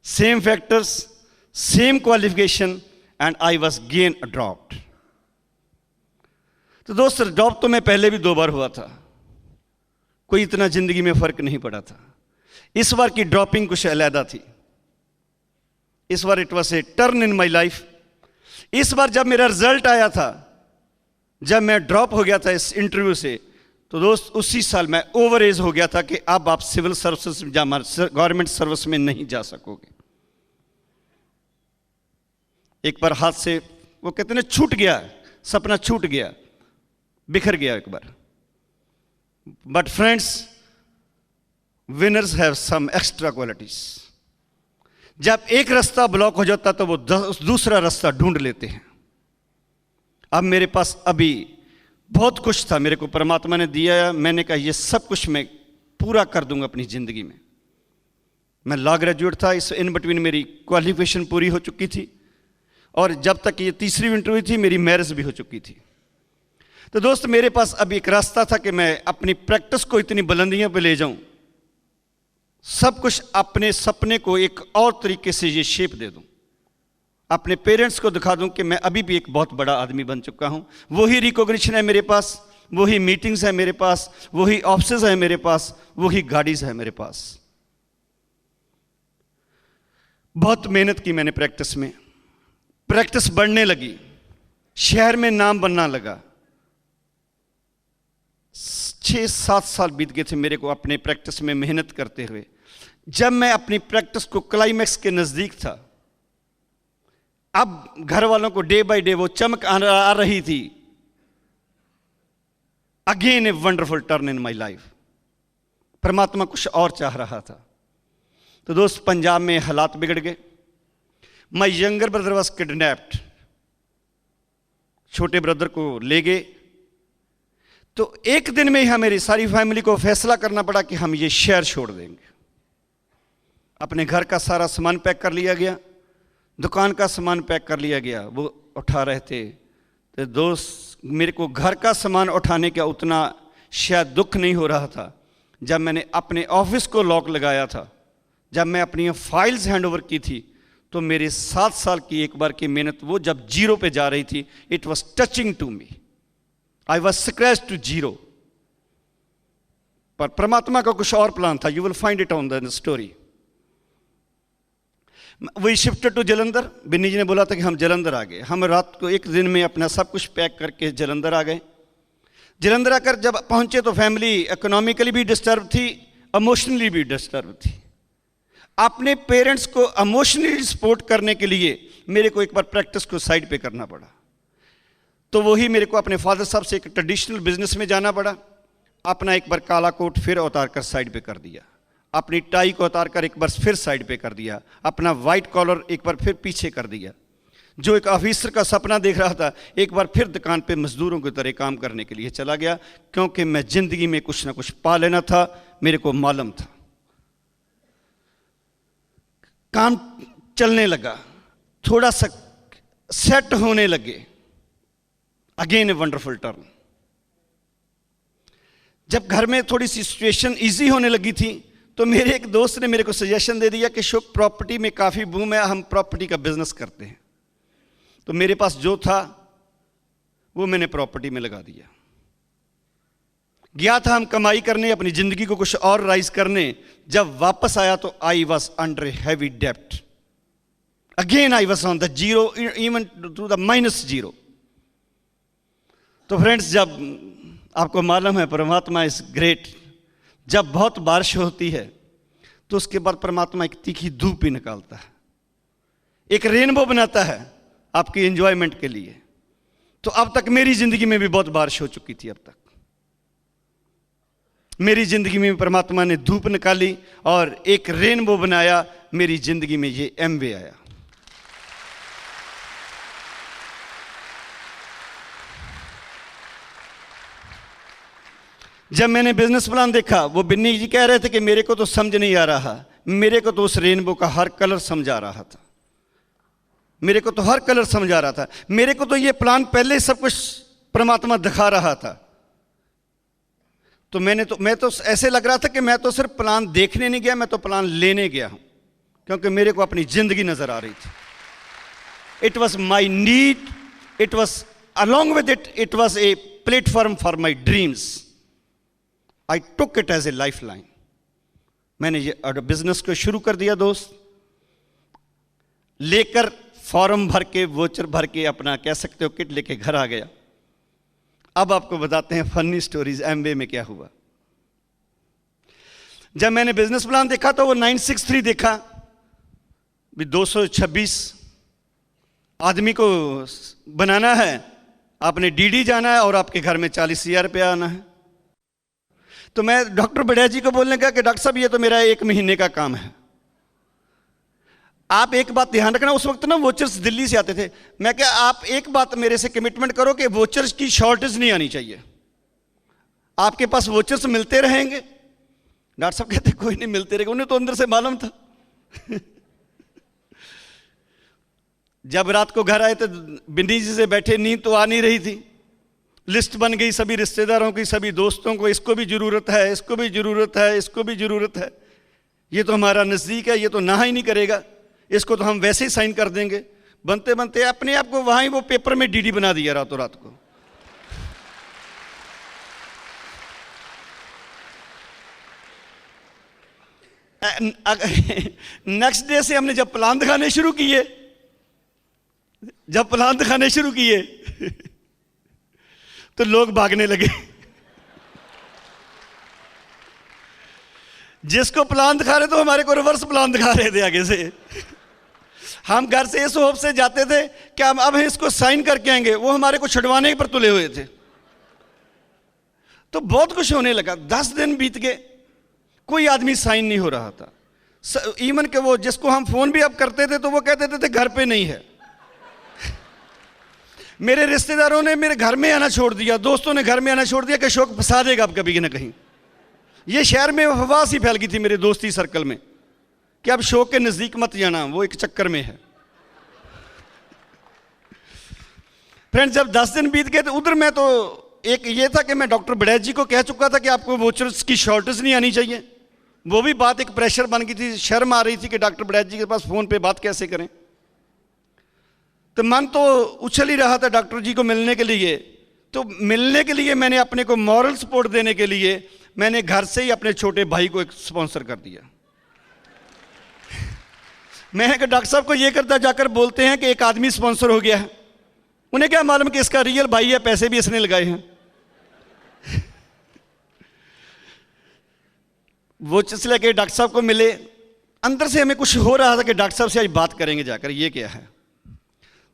same factors, same qualification and I was gain dropped. तो दोस्त ड्रॉप तो मैं पहले भी 2 बार हुआ था, कोई इतना जिंदगी में फर्क नहीं पड़ा था। इस बार की ड्रॉपिंग कुछ अलहदा थी। इस बार it was a turn in my life. इस बार जब मेरा रिजल्ट आया था, जब मैं ड्रॉप हो गया था इस इंटरव्यू से, तो दोस्त उसी साल मैं ओवर एज हो गया था कि अब आप सिविल सर्विसेज गवर्नमेंट सर्विस में नहीं जा सकोगे। एक बार हाथ से वो कहते हैं छूट गया, सपना छूट गया, बिखर गया एक बार। But friends, winners have some extra qualities. जब एक रास्ता ब्लॉक हो जाता तो वो दूसरा रास्ता ढूंढ लेते हैं। अब मेरे पास अभी बहुत कुछ था, मेरे को परमात्मा ने दिया। मैंने कहा ये सब कुछ मैं पूरा कर दूंगा अपनी ज़िंदगी में। मैं लॉ ग्रेजुएट था, इस इन बिटवीन मेरी क्वालिफिकेशन पूरी हो चुकी थी, और जब तक ये तीसरी इंटरव्यू थी मेरी मैरिज भी हो चुकी थी। तो दोस्त, मेरे पास अब एक रास्ता था कि मैं अपनी प्रैक्टिस को इतनी बुलंदियों पे ले जाऊं, सब कुछ अपने सपने को एक और तरीके से ये शेप दे दूं, अपने पेरेंट्स को दिखा दूं कि मैं अभी भी एक बहुत बड़ा आदमी बन चुका हूं। वही रिकॉग्निशन है मेरे पास, वही मीटिंग्स है मेरे पास, वही ऑफिस है मेरे पास, वही गाड़ीज है मेरे पास। बहुत मेहनत की मैंने प्रैक्टिस में, प्रैक्टिस बढ़ने लगी, शहर में नाम बनना लगा। 6-7 साल बीत गए थे मेरे को अपने प्रैक्टिस में मेहनत करते हुए। जब मैं अपनी प्रैक्टिस को क्लाइमैक्स के नजदीक था, अब घर वालों को डे बाय डे वो चमक आ रही थी। Again a wonderful turn in my life. परमात्मा कुछ और चाह रहा था। तो दोस्त, पंजाब में हालात बिगड़ गए। My younger brother was kidnapped. छोटे ब्रदर को ले गए। तो एक दिन में ही हमारी सारी फैमिली को फैसला करना पड़ा कि हम ये शहर छोड़ देंगे। अपने घर का सारा सामान पैक कर लिया गया, दुकान का सामान पैक कर लिया गया। वो उठा रहे थे। तो दोस्त, मेरे को घर का सामान उठाने का उतना शायद दुख नहीं हो रहा था जब मैंने अपने ऑफिस को लॉक लगाया था। जब मैं अपनी फाइल्स हैंडओवर की थी तो मेरे 7 साल की एक बार की मेहनत वो जब जीरो पे जा रही थी, it was touching to me. I was scratch to zero. पर परमात्मा का कुछ और प्लान था। You will find it on the story. We shifted to Jalandhar. Binni ji ने बोला था कि हम जलंधर आ गए। हम रात को एक दिन में अपना सब कुछ पैक करके जलंधर आ गए। जलंधर आकर जब पहुंचे तो फैमिली इकोनॉमिकली भी डिस्टर्ब थी, इमोशनली भी डिस्टर्ब थी। अपने पेरेंट्स को इमोशनली सपोर्ट करने के लिए मेरे को एक बार प्रैक्टिस को साइड पे करना पड़ा। तो वही मेरे को अपने फादर साहब से एक ट्रेडिशनल बिजनेस में जाना पड़ा। अपना एक बार काला कोट फिर उतार कर साइड पे कर दिया, अपनी टाई को उतार कर एक बार फिर साइड पे कर दिया, अपना वाइट कॉलर एक बार फिर पीछे कर दिया। जो एक ऑफिसर का सपना देख रहा था, एक बार फिर दुकान पे मजदूरों की तरह काम करने के लिए चला गया, क्योंकि मैं जिंदगी में कुछ ना कुछ पा लेना था, मेरे को मालूम था। काम चलने लगा, थोड़ा सा सेट होने लगे। Again a wonderful turn. जब घर में थोड़ी सी सिचुएशन इजी होने लगी थी तो मेरे एक दोस्त ने मेरे को सजेशन दे दिया कि शुभ, प्रॉपर्टी में काफ़ी बूम है, हम प्रॉपर्टी का बिजनेस करते हैं। तो मेरे पास जो था वो मैंने प्रॉपर्टी में लगा दिया। गया था हम कमाई करने, अपनी ज़िंदगी को कुछ और राइज करने। जब वापस आया तो आई वॉज अंडर हैवी डेप्ट। Again I was on the zero, even to the -0। तो फ्रेंड्स, जब आपको मालूम है परमात्मा इज ग्रेट, जब बहुत बारिश होती है तो उसके बाद परमात्मा एक तीखी धूप भी निकालता है, एक रेनबो बनाता है आपकी एंजॉयमेंट के लिए। तो अब तक मेरी जिंदगी में भी बहुत बारिश हो चुकी थी। अब तक मेरी जिंदगी में परमात्मा ने धूप निकाली और एक रेनबो बनाया। मेरी जिंदगी में ये एमवे आया। जब मैंने बिजनेस प्लान देखा, वो बिन्नी जी कह रहे थे कि मेरे को तो समझ नहीं आ रहा, मेरे को तो उस रेनबो का हर कलर समझ आ रहा था। मेरे को तो हर कलर समझ आ रहा था। मेरे को तो ये प्लान पहले सब कुछ परमात्मा दिखा रहा था। तो मैं तो ऐसे लग रहा था कि मैं तो सिर्फ प्लान देखने नहीं गया, मैं तो प्लान लेने गया हूं, क्योंकि मेरे को अपनी जिंदगी नजर आ रही थी। It was my need, it was along with it, it was a platform for my dreams. I took it as a life line. मैंने ये बिजनेस को शुरू कर दिया दोस्त, लेकर फॉर्म भर के, वोचर भर के, अपना कह सकते हो किट लेके घर आ गया। अब आपको बताते हैं फनी स्टोरीज एमवे में क्या हुआ। जब मैंने बिजनेस प्लान देखा तो वो 963 देखा भी 226 आदमी को बनाना है, आपने डीडी जाना है और आपके घर में 40,000 रुपया आना है। तो मैं डॉक्टर बढ़िया जी को बोलने का कि डॉक्टर साहब ये तो मेरा 1 महीने का काम है। आप एक बात ध्यान रखना, उस वक्त ना वोचर्स दिल्ली से आते थे। मैं क्या, आप एक बात मेरे से कमिटमेंट करो कि वोचर्स की शॉर्टेज नहीं आनी चाहिए, आपके पास वोचर्स मिलते रहेंगे। डॉक्टर साहब कहते कोई नहीं, मिलते रहेंगे, उन्हें तो अंदर से मालूम था। जब रात को घर आए तो बिंदी जी से बैठे, नींद तो आ नहीं रही थी, लिस्ट बन गई सभी रिश्तेदारों की, सभी दोस्तों को, इसको भी जरूरत है, इसको भी जरूरत है, इसको भी जरूरत है, ये तो हमारा नज़दीक है, ये तो नहा ही नहीं करेगा, इसको तो हम वैसे ही साइन कर देंगे। बनते बनते अपने आप को वहां ही वो पेपर में डीडी बना दिया रातों रात को। नेक्स्ट डे से हमने जब प्लान दिखाने शुरू किए, तो लोग भागने लगे। जिसको प्लान दिखा रहे तो हमारे को रिवर्स प्लान दिखा रहे थे आगे से। हम घर से इस होप से जाते थे कि हम अब इसको साइन करके आएंगे, वो हमारे को छुड़वाने पर तुले हुए थे। तो बहुत कुछ होने लगा। 10 दिन बीत गए, कोई आदमी साइन नहीं हो रहा था। इवन के वो जिसको हम फोन भी अब करते थे तो वो कहते थे घर पे नहीं है। मेरे रिश्तेदारों ने मेरे घर में आना छोड़ दिया, दोस्तों ने घर में आना छोड़ दिया कि अशोक फंसा देगा अब कभी ना कहीं। ये शहर में अफवाह सी फैल गई थी मेरे दोस्ती सर्कल में कि अब अशोक के नज़दीक मत जाना, वो एक चक्कर में है। फ्रेंड्स, जब 10 दिन बीत गए तो उधर मैं तो एक ये था कि मैं डॉक्टर बड़ैच जी को कह चुका था कि आपको वोचर्स की शॉर्टेज नहीं आनी चाहिए। वो भी बात एक प्रेशर बन गई थी, शर्म आ रही थी कि डॉक्टर बड़ैच जी के पास फ़ोन पे बात कैसे करें। तो मन तो उछल ही रहा था डॉक्टर जी को मिलने के लिए। तो मिलने के लिए मैंने अपने को मॉरल सपोर्ट देने के लिए मैंने घर से ही अपने छोटे भाई को एक स्पॉन्सर कर दिया। मैंने कहा डॉक्टर साहब को ये करता जाकर बोलते हैं कि एक आदमी स्पॉन्सर हो गया है। उन्हें क्या मालूम कि इसका रियल भाई है, पैसे भी इसने लगाए हैं। वो चले के डॉक्टर साहब को मिले, अंदर से हमें कुछ हो रहा था कि डॉक्टर साहब से आज बात करेंगे जाकर, ये क्या है।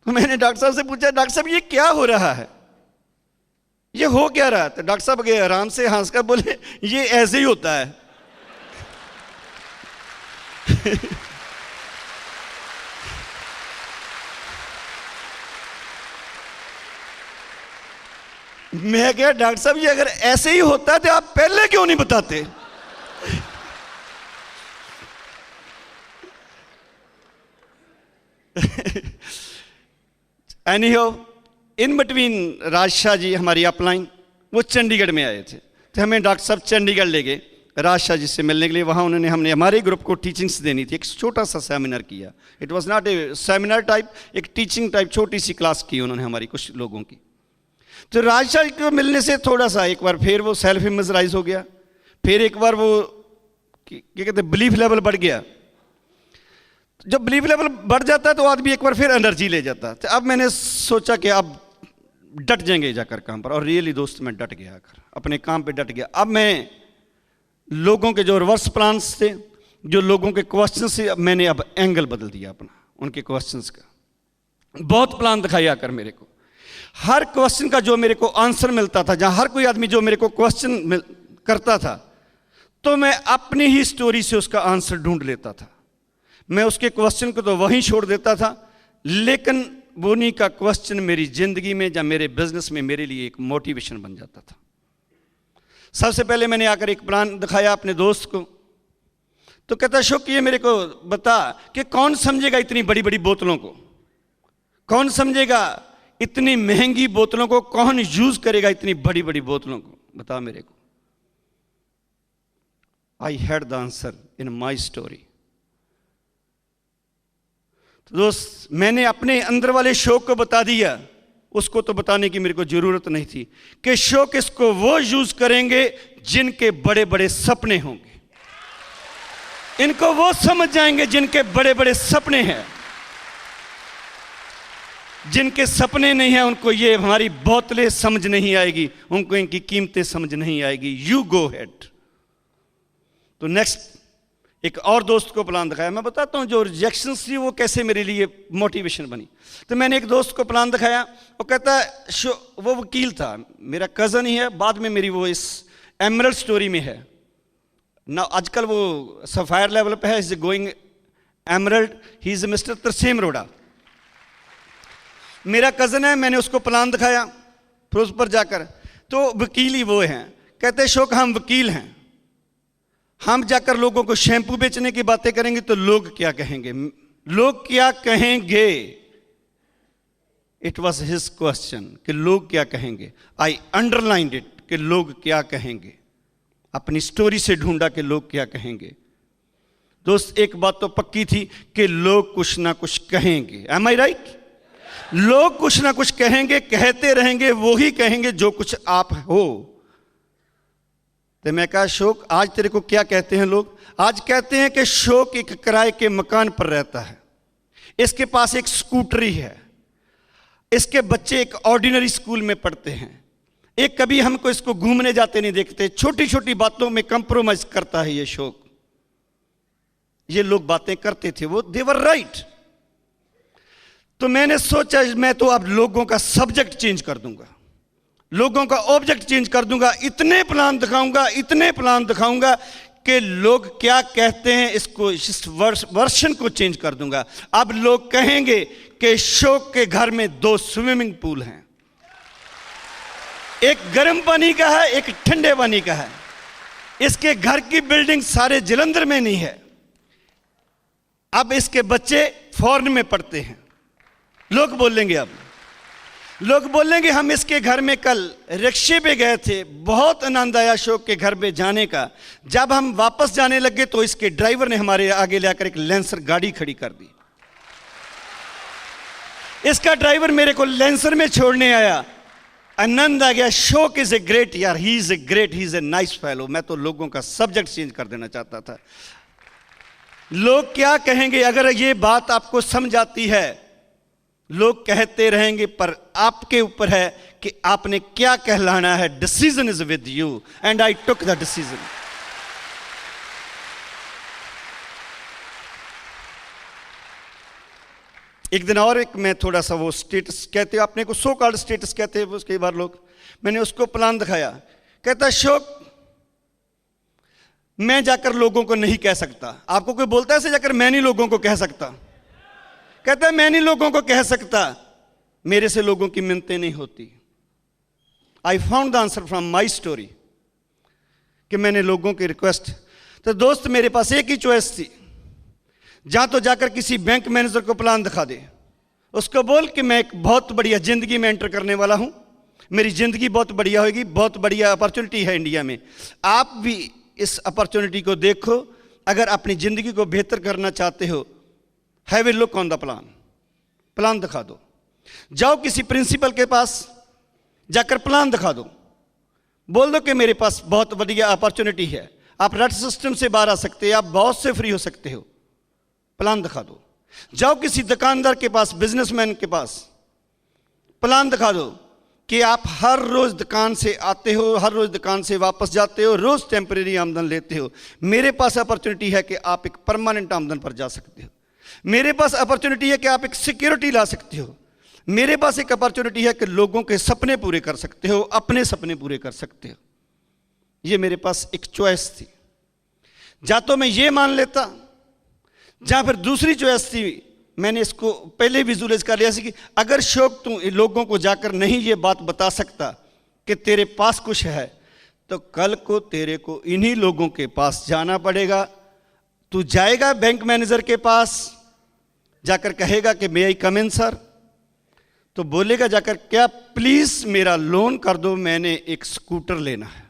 तो मैंने डॉक्टर साहब से पूछा, डॉक्टर साहब ये क्या हो रहा है, ये हो क्या रहा है। तो डॉक्टर साहब के आराम से हंसकर बोले, ये ऐसे ही होता है। मैं क्या डॉक्टर साहब ये अगर ऐसे ही होता तो आप पहले क्यों नहीं बताते। एनीहो, इन बिटवीन राजशाह जी हमारी अपलाइन वो चंडीगढ़ में आए थे, तो हमें डॉक्टर साहब चंडीगढ़ ले गए राजशाह जी से मिलने के लिए। वहाँ उन्होंने हमने हमारे ग्रुप को टीचिंग्स देनी थी, एक छोटा सा सेमिनार किया। It was not a seminar type, एक टीचिंग टाइप छोटी सी क्लास की उन्होंने हमारी कुछ लोगों की। तो राजशाह जी को मिलने से थोड़ा सा एक बार फिर वो सेल्फ इमेज राइज हो गया, फिर एक बार वो क्या कहते बिलीफ लेवल बढ़ गया। जब बिलीफ लेवल बढ़ जाता है तो आदमी एक बार फिर एनर्जी ले जाता है। तो अब मैंने सोचा कि अब डट जाएंगे जाकर काम पर, और रियली दोस्त मैं डट गया, आकर अपने काम पे डट गया। अब मैं लोगों के जो रिवर्स प्लान्स थे, जो लोगों के क्वेश्चन से, अब मैंने अब एंगल बदल दिया अपना, उनके क्वेश्चंस का। बहुत प्लान दिखाया आकर मेरे को, हर क्वेश्चन का जो मेरे को आंसर मिलता था, जहां हर कोई आदमी जो मेरे को क्वेश्चन करता था, तो मैं अपनी ही स्टोरी से उसका आंसर ढूंढ लेता था। मैं उसके क्वेश्चन को तो वहीं छोड़ देता था, लेकिन उन्हीं का क्वेश्चन मेरी जिंदगी में या मेरे बिजनेस में मेरे लिए एक मोटिवेशन बन जाता था। सबसे पहले मैंने आकर एक प्लान दिखाया अपने दोस्त को, तो कहता अशोक ये मेरे को बता कि कौन समझेगा इतनी बड़ी बड़ी बोतलों को, कौन समझेगा इतनी महंगी बोतलों को, कौन यूज करेगा इतनी बड़ी बड़ी बोतलों को, बता मेरे को। I had the answer in my story. तो दोस्त, मैंने अपने अंदर वाले शौक को बता दिया, उसको तो बताने की मेरे को जरूरत नहीं थी कि शौक इसको वो यूज करेंगे जिनके बड़े बड़े सपने होंगे, इनको वो समझ जाएंगे जिनके बड़े बड़े सपने हैं। जिनके सपने नहीं है उनको ये हमारी बोतलें समझ नहीं आएगी, उनको इनकी कीमतें समझ नहीं आएगी। You go head. तो नेक्स्ट एक और दोस्त को प्लान दिखाया। मैं बताता हूँ जो रिजेक्शंस थी वो कैसे मेरे लिए मोटिवेशन बनी। तो मैंने एक दोस्त को प्लान दिखाया, वो कहता है, वो वकील था, मेरा कज़न ही है, बाद में मेरी वो इस एमरल्ड स्टोरी में है ना, आजकल वो सफायर लेवल पे है, is going emerald, he is mister Tarsem रोड़ा। मेरा कज़न है, मैंने उसको प्लान दिखाया फिरोजपुर जाकर, तो वकील ही वो हैं। कहते अशोक हम वकील हैं, हम जाकर लोगों को शैम्पू बेचने की बातें करेंगे तो लोग क्या कहेंगे, लोग क्या कहेंगे। इट वॉज हिज क्वेश्चन कि लोग क्या कहेंगे। आई अंडरलाइंड इट कि लोग क्या कहेंगे। अपनी स्टोरी से ढूंढा कि लोग क्या कहेंगे। दोस्त एक बात तो पक्की थी कि लोग कुछ ना कुछ कहेंगे। एम आई राइट? लोग कुछ ना कुछ कहेंगे, कहते रहेंगे, वो ही कहेंगे जो कुछ आप हो। तो मैं कहा अशोक आज तेरे को क्या कहते हैं लोग? आज कहते हैं कि अशोक एक किराए के मकान पर रहता है, इसके पास एक स्कूटरी है, इसके बच्चे एक ऑर्डिनरी स्कूल में पढ़ते हैं, एक कभी हमको इसको घूमने जाते नहीं देखते, छोटी छोटी बातों में कंप्रोमाइज करता है ये अशोक। ये लोग बातें करते थे, वो दे वर राइट। तो मैंने सोचा मैं तो अब लोगों का सब्जेक्ट चेंज कर दूंगा, लोगों का ऑब्जेक्ट चेंज कर दूंगा, इतने प्लान दिखाऊंगा, इतने प्लान दिखाऊंगा कि लोग क्या कहते हैं इसको, इस वर्षन को चेंज कर दूंगा। अब लोग कहेंगे कि अशोक के घर में 2 स्विमिंग पूल हैं, एक गर्म पानी का है, एक ठंडे पानी का है। इसके घर की बिल्डिंग सारे जलंधर में नहीं है। अब इसके बच्चे फॉरेन में पढ़ते हैं। लोग बोलेंगे, अब लोग बोलेंगे हम इसके घर में कल रिक्शे पे गए थे, बहुत आनंद आया अशोक के घर पे जाने का। जब हम वापस जाने लगे तो इसके ड्राइवर ने हमारे आगे लाकर एक लेंसर गाड़ी खड़ी कर दी। इसका ड्राइवर मेरे को लेंसर में छोड़ने आया, आनंद आ गया। अशोक इज ए ग्रेट यार, he is a great, he is a nice fellow. मैं तो लोगों का सब्जेक्ट चेंज कर देना चाहता था। लोग क्या कहेंगे, अगर ये बात आपको समझ आती है, लोग कहते रहेंगे, पर आपके ऊपर है कि आपने क्या कहलाना है। Decision is with you and I took the decision. एक दिन और एक मैं थोड़ा सा वो स्टेटस कहते हैं, अपने को सो कॉल्ड स्टेटस कहते हैं कई बार लोग, मैंने उसको प्लान दिखाया। कहता अशोक मैं जाकर लोगों को नहीं कह सकता। आपको कोई बोलता है ऐसे जाकर मैं नहीं लोगों को कह सकता? कहता है मैं नहीं लोगों को कह सकता, मेरे से लोगों की मिन्नतें नहीं होती। I found the answer from my story कि मैंने लोगों की रिक्वेस्ट। तो दोस्त मेरे पास एक ही चॉइस थी, जहां तो जाकर किसी बैंक मैनेजर को प्लान दिखा दे, उसको बोल कि मैं एक बहुत बढ़िया जिंदगी में एंटर करने वाला हूं, मेरी जिंदगी बहुत बढ़िया होगी, बहुत बढ़िया अपॉर्चुनिटी है इंडिया में, आप भी इस अपॉर्चुनिटी को देखो। अगर अपनी जिंदगी को बेहतर करना चाहते हो, have a look on the plan, plan दिखा दो। जाओ किसी प्रिंसिपल के पास जाकर प्लान दिखा दो, बोल दो कि मेरे पास बहुत बढ़िया अपॉर्चुनिटी है, आप रट सिस्टम से बाहर आ सकते हैं, आप बहुत से फ्री हो सकते हो, प्लान दिखा दो। जाओ किसी दुकानदार के पास, बिजनेसमैन के पास, प्लान दिखा दो कि आप हर रोज दुकान से आते हो, हर रोज दुकान से वापस जाते हो, रोज टेम्परेरी आमदन लेते हो। मेरे पास अपॉर्चुनिटी है कि आप एक परमानेंट आमदन पर जा सकते हो। मेरे पास अपॉर्चुनिटी है कि आप एक सिक्योरिटी ला सकते हो। मेरे पास एक अपॉर्चुनिटी है कि लोगों के सपने पूरे कर सकते हो, अपने सपने पूरे कर सकते हो। ये मेरे पास एक चॉइस थी। या तो मैं ये मान लेता, या फिर दूसरी चॉइस थी, मैंने इसको पहले विजुअलाइज कर लिया कि अगर शौक तू लोगों को जाकर नहीं ये बात बता सकता कि तेरे पास कुछ है, तो कल को तेरे को इन्हीं लोगों के पास जाना पड़ेगा। तू जाएगा बैंक मैनेजर के पास, जाकर कहेगा कि मे आई कम इन सर, तो बोलेगा जाकर क्या प्लीज मेरा लोन कर दो, मैंने एक स्कूटर लेना है,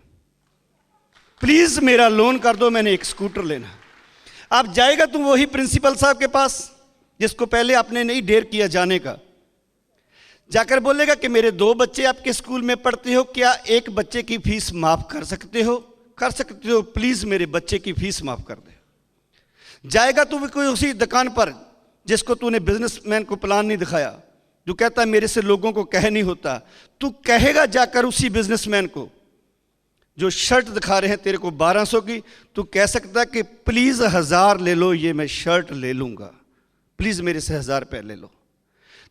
प्लीज मेरा लोन कर दो, मैंने एक स्कूटर लेना है। आप जाएगा तुम वही प्रिंसिपल साहब के पास जिसको पहले आपने नहीं डेयर किया जाने का, जाकर बोलेगा कि मेरे 2 बच्चे आपके स्कूल में पढ़ते हो, क्या एक बच्चे की फीस माफ कर सकते हो? कर सकते हो, प्लीज मेरे बच्चे की फीस माफ कर दे। जाएगा तू कोई उसी दुकान पर जिसको तूने बिजनेसमैन को प्लान नहीं दिखाया, जो कहता है मेरे से लोगों को कह नहीं होता, तू कहेगा जाकर उसी बिजनेसमैन को जो शर्ट दिखा रहे हैं तेरे को 1200 की, तू कह सकता है कि प्लीज 1000 ले लो, ये मैं शर्ट ले लूंगा, प्लीज मेरे से 1000 रुपये ले लो।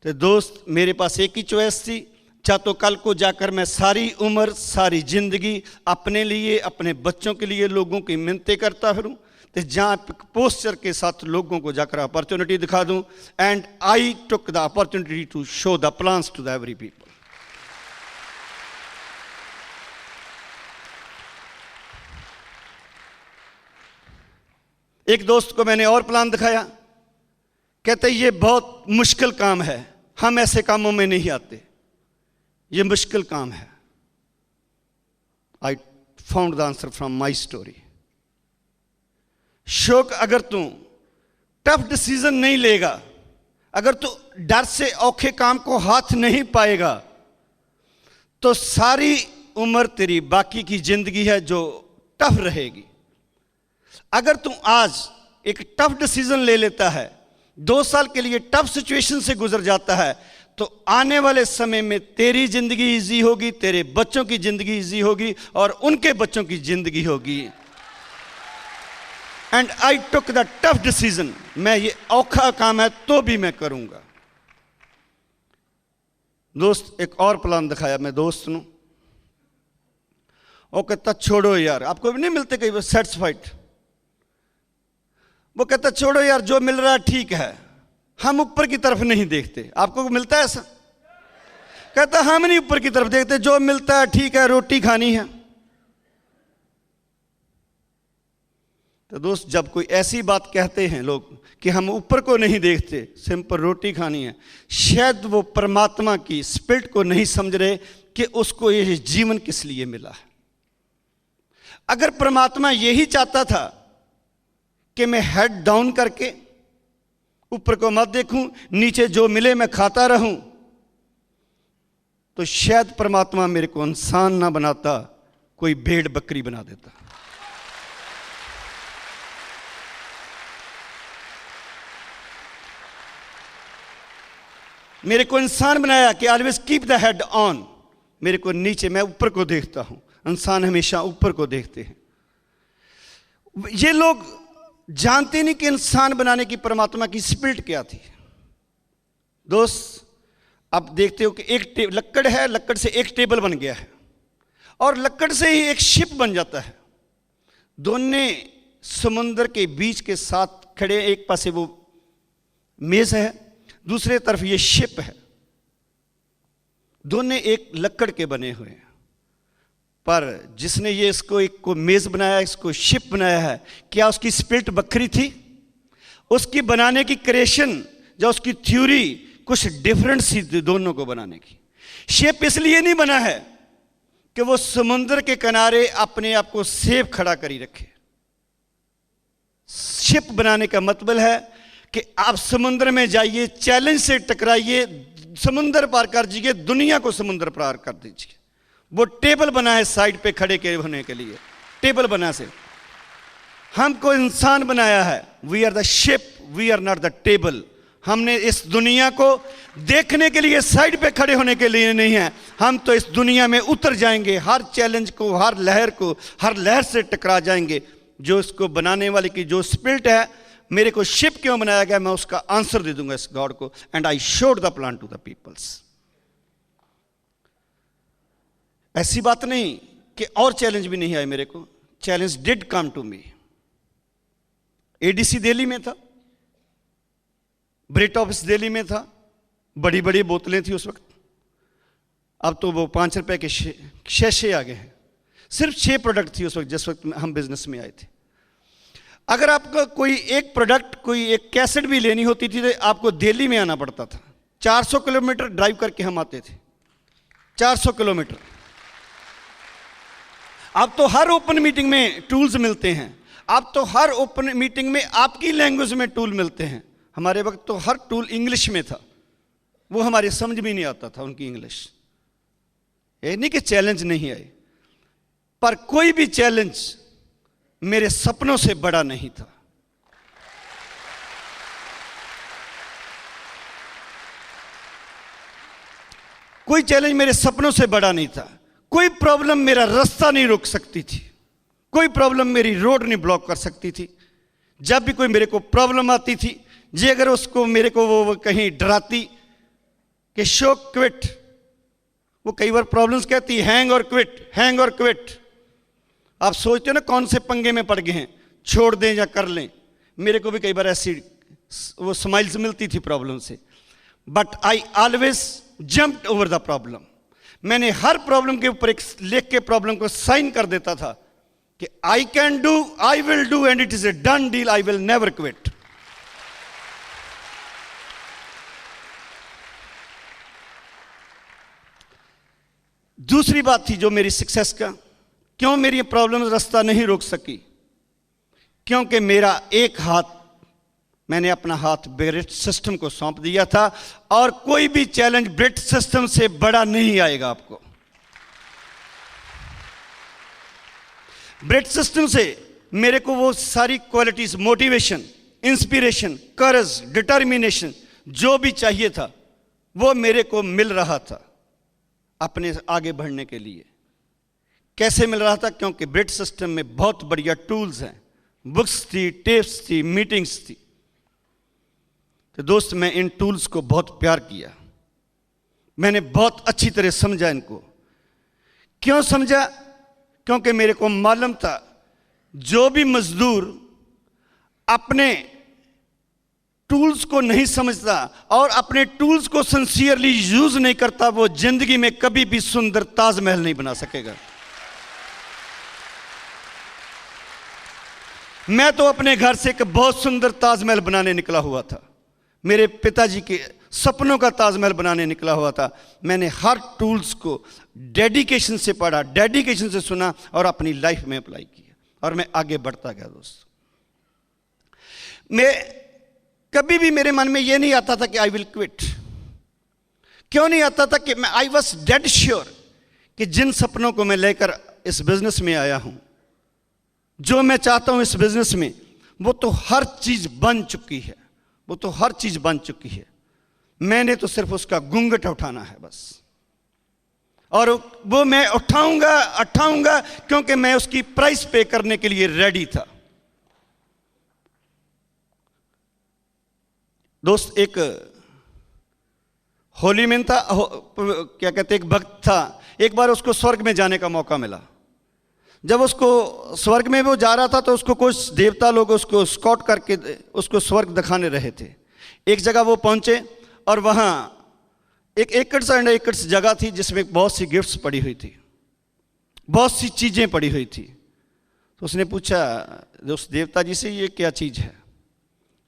तो दोस्त मेरे पास एक ही चॉइस थी, चाहे तो कल को जाकर मैं सारी उम्र सारी जिंदगी अपने लिए अपने बच्चों के लिए लोगों की मिन्नतें करता फिरूं, तो जहाँ पोस्चर के साथ लोगों को जाकर अपॉर्चुनिटी दिखा दूं, and I took the opportunity to show the plans to the every people. एक दोस्त को मैंने और प्लान दिखाया, कहते ये बहुत मुश्किल काम है, हम ऐसे कामों में नहीं आते, ये मुश्किल काम है। I found the answer from my story. शोक, अगर तू टफ डिसीजन नहीं लेगा, अगर तू डर से औखे काम को हाथ नहीं पाएगा, तो सारी उम्र तेरी बाकी की जिंदगी है जो टफ रहेगी। अगर तू आज एक टफ डिसीजन ले लेता है, 2 साल के लिए टफ सिचुएशन से गुजर जाता है, तो आने वाले समय में तेरी जिंदगी इजी होगी, तेरे बच्चों की जिंदगी इजी होगी और उनके बच्चों की जिंदगी होगी। And I took the tough decision. मैं ये औखा काम है तो भी मैं करूंगा। दोस्त एक और प्लान दिखाया मैं दोस्त ने, वो कहता छोड़ो यार, आपको भी नहीं मिलते कई बार सेटिस्फाइड। वो कहता छोड़ो यार, जो मिल रहा है ठीक है, हम ऊपर की तरफ नहीं देखते। आपको मिलता है ऐसा? कहता हम नहीं ऊपर की तरफ देखते, जो मिलता है ठीक है, रोटी खानी है। तो दोस्त, जब कोई ऐसी बात कहते हैं लोग कि हम ऊपर को नहीं देखते, सिंपल रोटी खानी है, शायद वो परमात्मा की स्पिरिट को नहीं समझ रहे कि उसको ये जीवन किस लिए मिला है। अगर परमात्मा यही चाहता था कि मैं हेड डाउन करके ऊपर को मत देखूं, नीचे जो मिले मैं खाता रहूं, तो शायद परमात्मा मेरे को इंसान ना बनाता, कोई भेड़ बकरी बना देता। मेरे को इंसान बनाया कि always keep the head on. मेरे को नीचे, मैं ऊपर को देखता हूं, इंसान हमेशा ऊपर को देखते हैं। ये लोग जानते नहीं कि इंसान बनाने की परमात्मा की स्पिरिट क्या थी। दोस्त, आप देखते हो कि एक लकड़ है, लकड़ से एक टेबल बन गया है और लकड़ से ही एक शिप बन जाता है। दोनों समुद्र के बीच के साथ खड़े, एक पासे वो मेज है, दूसरे तरफ ये शिप है। दोनों एक लकड़ के बने हुए हैं, पर जिसने ये इसको एक को मेज बनाया, इसको शिप बनाया है, क्या उसकी स्पिरिट बखरी थी? उसकी बनाने की क्रिएशन, जो उसकी थ्योरी कुछ डिफरेंट सी थी दोनों को बनाने की। शिप इसलिए नहीं बना है कि वो समुद्र के किनारे अपने आप को सेफ खड़ा करी रखे। शिप बनाने का मतलब है कि आप समुद्र में जाइए, चैलेंज से टकराइए, समुद्र पार कर दीजिए, दुनिया को समुद्र पार कर दीजिए। वो टेबल बना है साइड पे खड़े के होने के लिए, टेबल बना से। हमको इंसान बनाया है, we are the ship, we are not the table. हमने इस दुनिया को देखने के लिए साइड पे खड़े होने के लिए नहीं है, हम तो इस दुनिया में उतर जाएंगे, हर चैलेंज को, हर लहर से टकरा जाएंगे। जो इसको बनाने वाले की जो स्पिरिट है, मेरे को शिप क्यों बनाया गया, मैं उसका आंसर दे दूंगा इस गॉड को। And I showed the plan to the peoples. ऐसी बात नहीं कि और चैलेंज भी नहीं आए मेरे को, challenge did come to me. ADC Delhi में था, ब्रेट ऑफिस दिल्ली में था, बड़ी बड़ी बोतलें थी उस वक्त। अब तो वो 5 रुपए के 6 आ गए हैं। सिर्फ 6 प्रोडक्ट थी उस वक्त, जिस वक्त हम बिजनेस में आए थे। अगर आपको कोई एक प्रोडक्ट, कोई एक कैसेट भी लेनी होती थी, तो आपको दिल्ली में आना पड़ता था। 400 किलोमीटर ड्राइव करके हम आते थे, 400 किलोमीटर। अब तो हर ओपन मीटिंग में टूल्स मिलते हैं, अब तो हर ओपन मीटिंग में आपकी लैंग्वेज में टूल मिलते हैं। हमारे वक्त तो हर टूल इंग्लिश में था, वो हमारे समझ भी नहीं आता था उनकी इंग्लिश। ये नहीं कि चैलेंज नहीं आए, पर कोई भी चैलेंज मेरे सपनों से बड़ा नहीं था। कोई चैलेंज मेरे सपनों से बड़ा नहीं था। कोई प्रॉब्लम मेरा रास्ता नहीं रोक सकती थी, कोई प्रॉब्लम मेरी रोड नहीं ब्लॉक कर सकती थी। जब भी कोई मेरे को प्रॉब्लम आती थी, जी अगर उसको मेरे को वो कहीं डराती कि शो क्विट, वो कई बार प्रॉब्लम्स कहती हैंग और क्विट, हैंग और क्विट। आप सोचते हो ना कौन से पंगे में पड़ गए हैं, छोड़ दें या कर लें। मेरे को भी कई बार ऐसी वो स्माइल्स मिलती थी प्रॉब्लम से, but I always jumped over the problem. मैंने हर प्रॉब्लम के ऊपर एक लिख के प्रॉब्लम को साइन कर देता था कि I can do, I will do, and it is a done deal, I will never quit. दूसरी बात थी जो मेरी सक्सेस का, क्यों मेरी ये प्रॉब्लम रास्ता नहीं रोक सकी, क्योंकि मेरा एक हाथ, मैंने अपना हाथ ब्रिट सिस्टम को सौंप दिया था, और कोई भी चैलेंज ब्रिट सिस्टम से बड़ा नहीं आएगा आपको। ब्रिट सिस्टम से मेरे को वो सारी क्वालिटीज, मोटिवेशन, इंस्पिरेशन, करेज, डिटर्मिनेशन जो भी चाहिए था वो मेरे को मिल रहा था अपने आगे बढ़ने के लिए। कैसे मिल रहा था? क्योंकि ब्रिट सिस्टम में बहुत बढ़िया टूल्स हैं, बुक्स थी, टेप्स थी, मीटिंग्स थी। तो दोस्त, मैं इन टूल्स को बहुत प्यार किया, मैंने बहुत अच्छी तरह समझा इनको। क्यों समझा? क्योंकि मेरे को मालूम था जो भी मजदूर अपने टूल्स को नहीं समझता और अपने टूल्स को सिंसियरली यूज नहीं करता, वो जिंदगी में कभी भी सुंदर ताजमहल नहीं बना सकेगा। मैं तो अपने घर से एक बहुत सुंदर ताजमहल बनाने निकला हुआ था, मेरे पिताजी के सपनों का ताजमहल बनाने निकला हुआ था। मैंने हर टूल्स को डेडिकेशन से पढ़ा, डेडिकेशन से सुना और अपनी लाइफ में अप्लाई किया, और मैं आगे बढ़ता गया। दोस्त, मैं कभी भी मेरे मन में यह नहीं आता था कि आई विल क्विट। क्यों नहीं आता था? कि मैं आई वॉज डेड श्योर कि जिन सपनों को मैं लेकर इस बिजनेस में आया हूं, जो मैं चाहता हूं इस बिजनेस में, वो तो हर चीज बन चुकी है, वो तो हर चीज बन चुकी है। मैंने तो सिर्फ उसका घूंघट उठाना है बस, और वो मैं उठाऊंगा क्योंकि मैं उसकी प्राइस पे करने के लिए रेडी था। दोस्त, एक होली मैन था, क्या कहते, एक भक्त था। एक बार उसको स्वर्ग में जाने का मौका मिला। जब उसको स्वर्ग में वो जा रहा था तो उसको कुछ देवता लोग उसको स्कॉट करके उसको स्वर्ग दिखाने रहे थे। एक जगह वो पहुंचे और वहां एक एकड़ एंड एकड़ जगह थी जिसमें बहुत सी गिफ्ट्स पड़ी हुई थी, बहुत सी चीजें पड़ी हुई थी। तो उसने पूछा उस देवता जी से, ये क्या चीज है,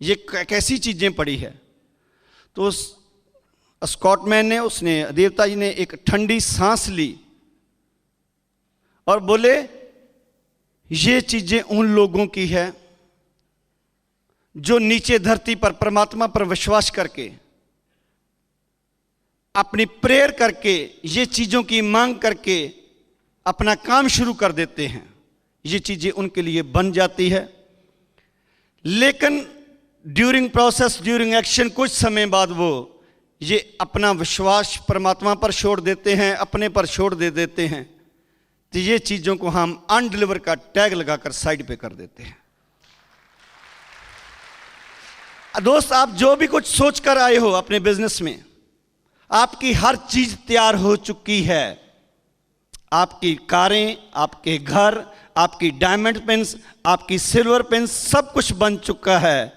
ये कैसी चीजें पड़ी है? तो उस स्कॉटमैन ने, उसने, देवता जी ने एक ठंडी सांस ली और बोले, ये चीजें उन लोगों की है जो नीचे धरती पर परमात्मा पर विश्वास करके, अपनी प्रेयर करके, ये चीजों की मांग करके अपना काम शुरू कर देते हैं। ये चीजें उनके लिए बन जाती है, लेकिन ड्यूरिंग प्रोसेस, ड्यूरिंग एक्शन, कुछ समय बाद वो ये अपना विश्वास परमात्मा पर छोड़ देते हैं, अपने पर छोड़ देते हैं। तो ये चीजों को हम अनडिलीवर का टैग लगाकर साइड पे कर देते हैं। दोस्त, आप जो भी कुछ सोच कर आए हो अपने बिजनेस में, आपकी हर चीज तैयार हो चुकी है। आपकी कारें, आपके घर, आपकी डायमंड पेन्स, आपकी सिल्वर पेन्स, सब कुछ बन चुका है।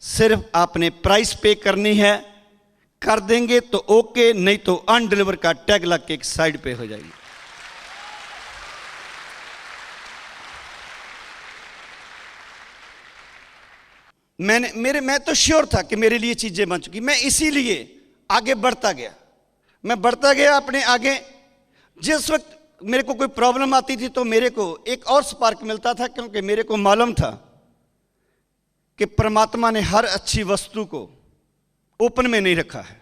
सिर्फ आपने प्राइस पे करनी है। कर देंगे तो ओके, नहीं तो अनडिलीवर का टैग लग के एक साइड पे हो जाएगी। मैं तो श्योर था कि मेरे लिए चीजें बन चुकी। मैं इसीलिए आगे बढ़ता गया, मैं बढ़ता गया अपने आगे। जिस वक्त मेरे को कोई प्रॉब्लम आती थी तो मेरे को एक और स्पार्क मिलता था, क्योंकि मेरे को मालूम था कि परमात्मा ने हर अच्छी वस्तु को ओपन में नहीं रखा है।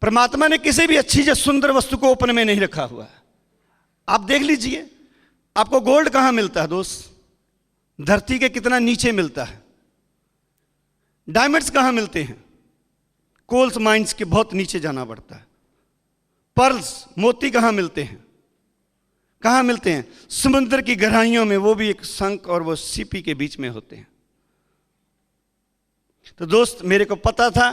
परमात्मा ने किसी भी अच्छी या सुंदर वस्तु को ओपन में नहीं रखा हुआ है। आप देख लीजिए, आपको गोल्ड कहां मिलता है दोस्त? धरती के कितना नीचे मिलता है। डायमंड्स कहां मिलते हैं? कोल्स माइंस के बहुत नीचे जाना पड़ता है। पर्ल्स, मोती कहां मिलते हैं? कहां मिलते हैं? समुद्र की गहराइयों में, वो भी एक शंख और वो सीपी के बीच में होते हैं। तो दोस्त, मेरे को पता था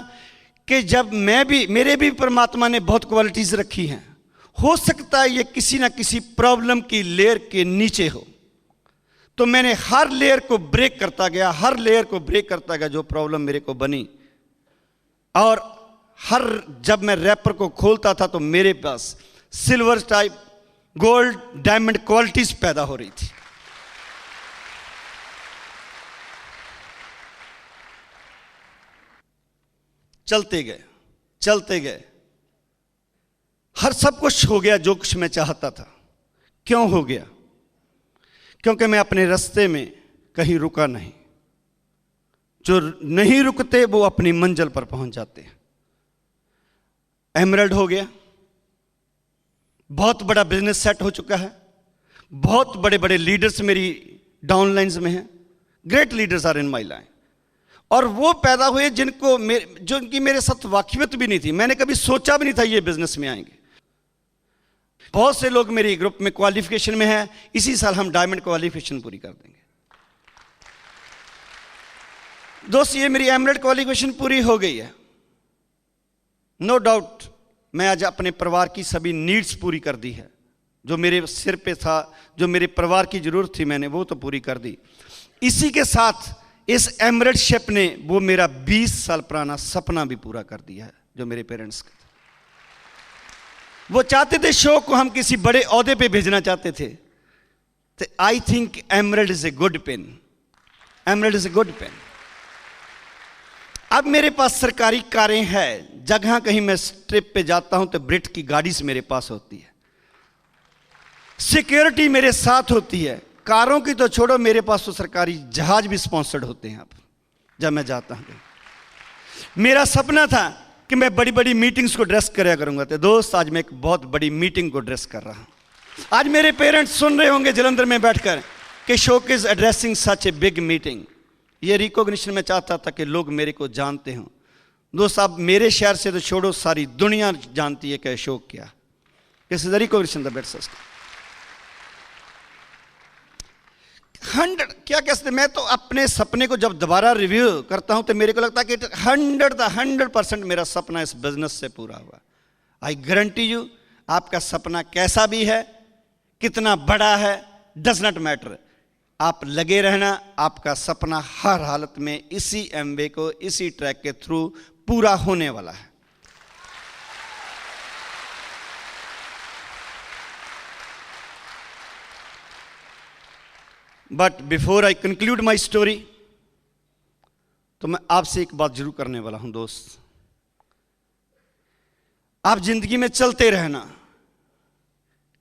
कि जब मेरे भी परमात्मा ने बहुत क्वालिटीज रखी हैं। हो सकता है ये किसी ना किसी प्रॉब्लम की लेयर के नीचे हो, तो मैंने हर लेयर को ब्रेक करता गया, हर लेयर को ब्रेक करता गया, जो प्रॉब्लम मेरे को बनी। और जब मैं रैपर को खोलता था तो मेरे पास silver type, gold, diamond qualities पैदा हो रही थी। चलते गए, चलते गए, हर सब कुछ हो गया जो कुछ मैं चाहता था। क्यों हो गया? क्योंकि मैं अपने रास्ते में कहीं रुका नहीं। जो नहीं रुकते वो अपनी मंजिल पर पहुंच जाते हैं। एमरल्ड हो गया, बहुत बड़ा बिजनेस सेट हो चुका है, बहुत बड़े बड़े लीडर्स मेरी डाउनलाइंस में हैं, great leaders are in my line. और वो पैदा हुए जिनकी मेरे साथ वाकिफियत भी नहीं थी, मैंने कभी सोचा भी नहीं था ये बिजनेस में आएंगे। बहुत से लोग मेरे ग्रुप में क्वालिफिकेशन में हैं, इसी साल हम डायमंड क्वालिफिकेशन पूरी कर देंगे। दोस्त, ये मेरी एमरल्ड क्वालिफिकेशन पूरी हो गई है, नो डाउट। मैं आज अपने परिवार की सभी नीड्स पूरी कर दी है। जो मेरे सिर पे था, जो मेरे परिवार की जरूरत थी, मैंने वो तो पूरी कर दी। इसी के साथ इस एमरल्ड शिप ने वो मेरा 20 साल पुराना सपना भी पूरा कर दिया है, जो मेरे पेरेंट्स का था। वो चाहते थे शो को हम किसी बड़े ओहदे पे भेजना चाहते थे। तो I think emerald is a good pen, emerald is a good pen. अब मेरे पास सरकारी कारें हैं, जगह कहीं मैं ट्रिप पे जाता हूं तो ब्रिट की गाड़ी से मेरे पास होती है, सिक्योरिटी मेरे साथ होती है। कारों की तो छोड़ो, मेरे पास तो सरकारी जहाज भी स्पॉन्सर्ड होते हैं। अब जब मैं जाता हूं, मेरा सपना था कि मैं बड़ी बड़ी मीटिंग्स को ड्रेस कराया करूंगा। तो दोस्त, आज मैं एक बहुत बड़ी मीटिंग को ड्रेस कर रहा हूं। आज मेरे पेरेंट्स सुन रहे होंगे जलंधर में बैठकर कि शोक is addressing such a big meeting. ये रिकॉग्निशन मैं चाहता था कि लोग मेरे को जानते हों। दोस्त, अब मेरे शहर से तो छोड़ो, सारी दुनिया जानती है कि अशोक क्या। This is the recognition the best. 100 क्या कहते, मैं तो अपने सपने को जब दोबारा रिव्यू करता हूं तो मेरे को लगता है कि 100% मेरा सपना इस बिजनेस से पूरा हुआ। आई गारंटी यू, आपका सपना कैसा भी है, कितना बड़ा है, डज नॉट मैटर। आप लगे रहना, आपका सपना हर हालत में इसी एमवे को, इसी ट्रैक के थ्रू पूरा होने वाला है। But before I conclude my story, तो मैं आपसे एक बात जरूर करने वाला हूं दोस्त। आप जिंदगी में चलते रहना,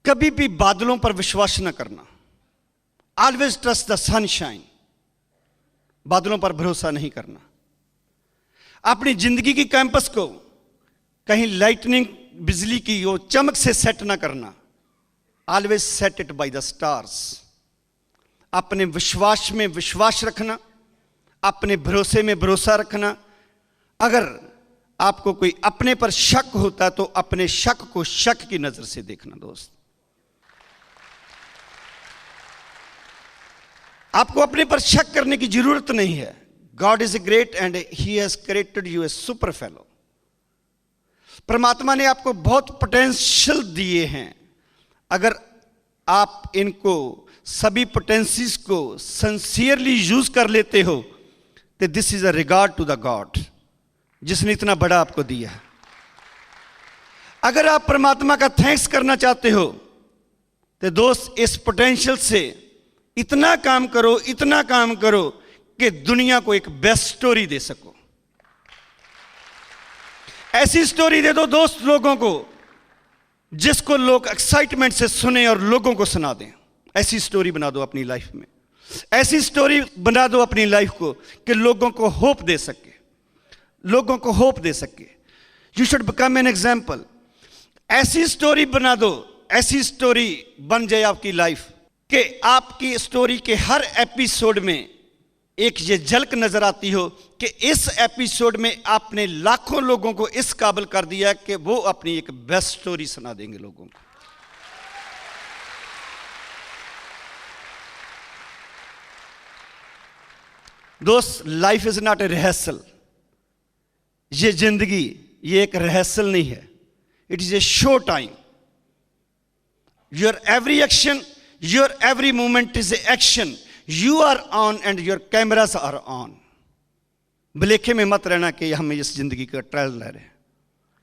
कभी भी बादलों पर विश्वास न करना। ऑलवेज ट्रस्ट द सनशाइन, बादलों पर भरोसा नहीं करना। अपनी जिंदगी की कैंपस को कहीं लाइटनिंग, बिजली की वो चमक से सेट ना करना। Always set it by the stars. अपने विश्वास में विश्वास रखना, अपने भरोसे में भरोसा रखना। अगर आपको कोई अपने पर शक होता तो अपने शक को शक की नजर से देखना। दोस्त, आपको अपने पर शक करने की जरूरत नहीं है। God is a great and he has created U A super fellow. परमात्मा ने आपको बहुत पोटेंशियल दिए हैं। अगर आप इनको, सभी पोटेंसीज को सिंसियरली यूज कर लेते हो तो this is a regard to the God, जिसने इतना बड़ा आपको दिया है। अगर आप परमात्मा का थैंक्स करना चाहते हो तो दोस्त, इस पोटेंशियल से इतना काम करो, इतना काम करो कि दुनिया को एक बेस्ट स्टोरी दे सको। ऐसी स्टोरी दे दो दोस्त लोगों को, जिसको लोग एक्साइटमेंट से सुने और लोगों को सुना दें। ऐसी स्टोरी बना दो अपनी लाइफ में, ऐसी स्टोरी बना दो अपनी लाइफ को कि लोगों को होप दे सके, लोगों को होप दे सके। You should become an example. ऐसी स्टोरी बना दो, ऐसी स्टोरी बन जाए आपकी लाइफ कि आपकी स्टोरी के हर एपिसोड में एक ये झलक नजर आती हो कि इस एपिसोड में आपने लाखों लोगों को इस काबिल कर दिया कि वो अपनी एक बेस्ट स्टोरी सुना देंगे लोगों को। दोस्त, life is not a rehearsal. ये जिंदगी, ये एक रिहर्सल नहीं है। It is a show time. Your every action, your every movement is a action. You are on and your cameras are on. भलेखे में मत रहना कि हम इस जिंदगी का ट्रायल ले रहे हैं.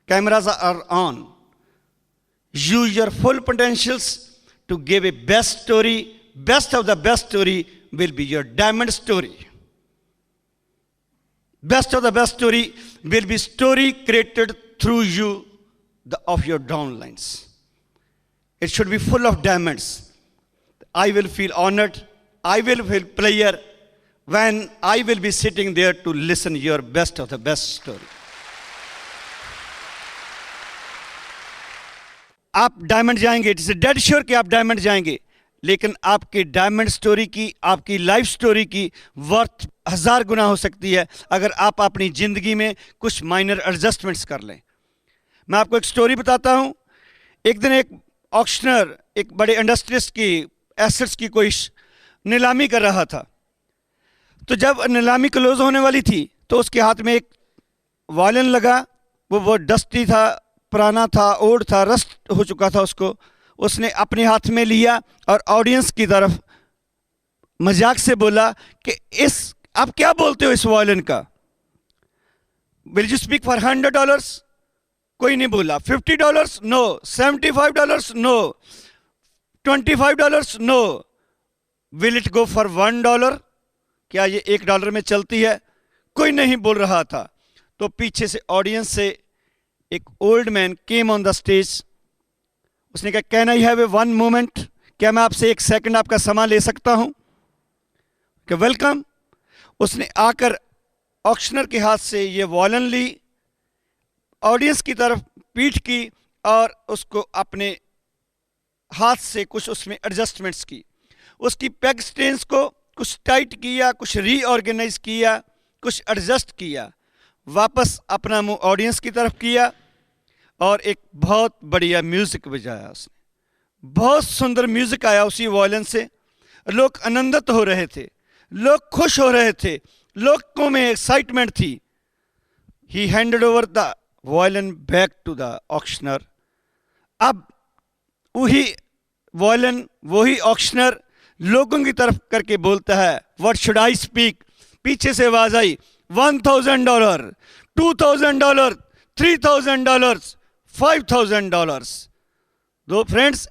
Cameras are on. Use your full potentials to give a best story. Best of the best story will be your diamond story. Best of the best story will be story created through you of your downlines. It should be full of diamonds. I will feel honored. I will feel pleasure when I will be sitting there to listen your best of the best story. आप डायमंड जाएंगे, इट इज डेड श्योर कि आप डायमंड जाएंगे, लेकिन आपकी डायमंड स्टोरी की, आपकी लाइफ स्टोरी की वर्थ 1000 गुना हो सकती है अगर आप अपनी ज़िंदगी में कुछ माइनर एडजस्टमेंट्स कर लें. मैं आपको एक स्टोरी बताता हूँ. एक दिन एक ऑक्शनर एक बड़े इंडस्ट्रिस्ट की एसेट्स की कोई नीलामी कर रहा था. तो जब नीलामी क्लोज होने वाली थी तो उसके हाथ में एक वायलिन लगा. वो डस्टी था, पुराना था, ओल्ड था, रस्ट हो चुका था उसको. उसने अपने हाथ में लिया और ऑडियंस की तरफ मजाक से बोला कि आप क्या बोलते हो इस वायलिन का? Will you speak for $100? कोई नहीं बोला. $50? No. $75? No. $25? No. Will it go for $1? क्या ये $1 में चलती है? कोई नहीं बोल रहा था. तो पीछे से ऑडियंस से एक old man came on the stage. उसने कहा, can I have a 1 moment? क्या मैं आपसे 1 सेकंड आपका समय ले सकता हूं? कि वेलकम. उसने आकर ऑक्शनर के हाथ से ये वायलिन ली, ऑडियंस की तरफ पीठ की और उसको अपने हाथ से कुछ उसमें एडजस्टमेंट्स की. उसकी पेग स्ट्रेन्स को कुछ टाइट किया, कुछ रीऑर्गेनाइज किया, कुछ एडजस्ट किया. वापस अपना मुंह ऑडियंस की तरफ किया और एक बहुत बढ़िया म्यूज़िक बजाया उसने. बहुत सुंदर म्यूज़िक आया उसी वायलिन से. लोग आनंदित हो रहे थे, लोग खुश हो रहे थे, लोगों में एक्साइटमेंट थी. He handed over the violin back to the auctioneer. अब वही वायलिन, वही ऑक्शनर लोगों की तरफ करके बोलता है, व्हाट शुड आई स्पीक? पीछे से आवाज आई, $1,000, $2,000, $3,000, $5,000. दो फ्रेंड्स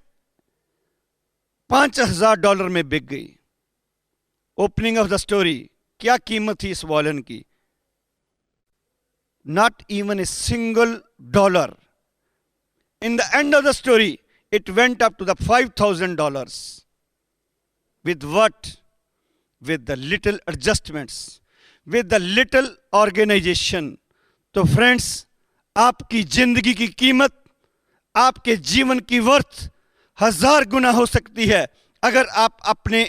$5,000 में बिक गई. Opening of the story. क्या कीमत थी इस वायलिन की? Not even a single dollar. In the end of the story it went up to the $5,000. With what? With the little adjustments, with the little organization. तो फ्रेंड्स, आपकी जिंदगी की कीमत, आपके जीवन की वर्थ 1000 गुना हो सकती है अगर आप अपने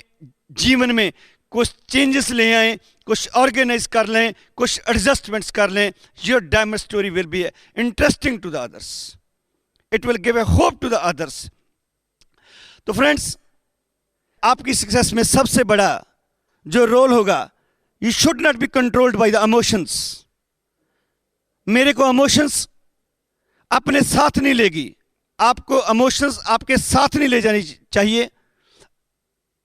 जीवन में कुछ चेंजेस ले आएं, कुछ ऑर्गेनाइज कर लें, कुछ एडजस्टमेंट्स कर लें. Your diamond story will be interesting to the others. It will give a hope to the others. तो फ्रेंड्स, आपकी सक्सेस में सबसे बड़ा जो रोल होगा, you should not be controlled by the emotions. मेरे को इमोशंस अपने साथ नहीं लेगी. आपको इमोशंस आपके साथ नहीं ले जानी चाहिए.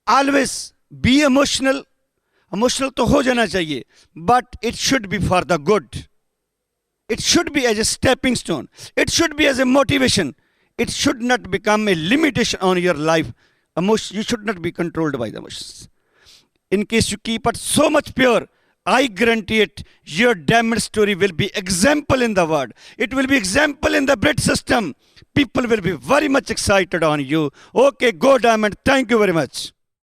Always be emotional. इमोशनल तो हो जाना चाहिए, but it should be for the good. It should be as a stepping stone. It should be as a motivation. It should not become a limitation on your life. You should not be controlled by the emotions. In case you keep it so much pure, I guarantee it, your diamond story will be example in the world. It will be example in the Brit system. People will be very much excited on you. Okay, go diamond. Thank you very much.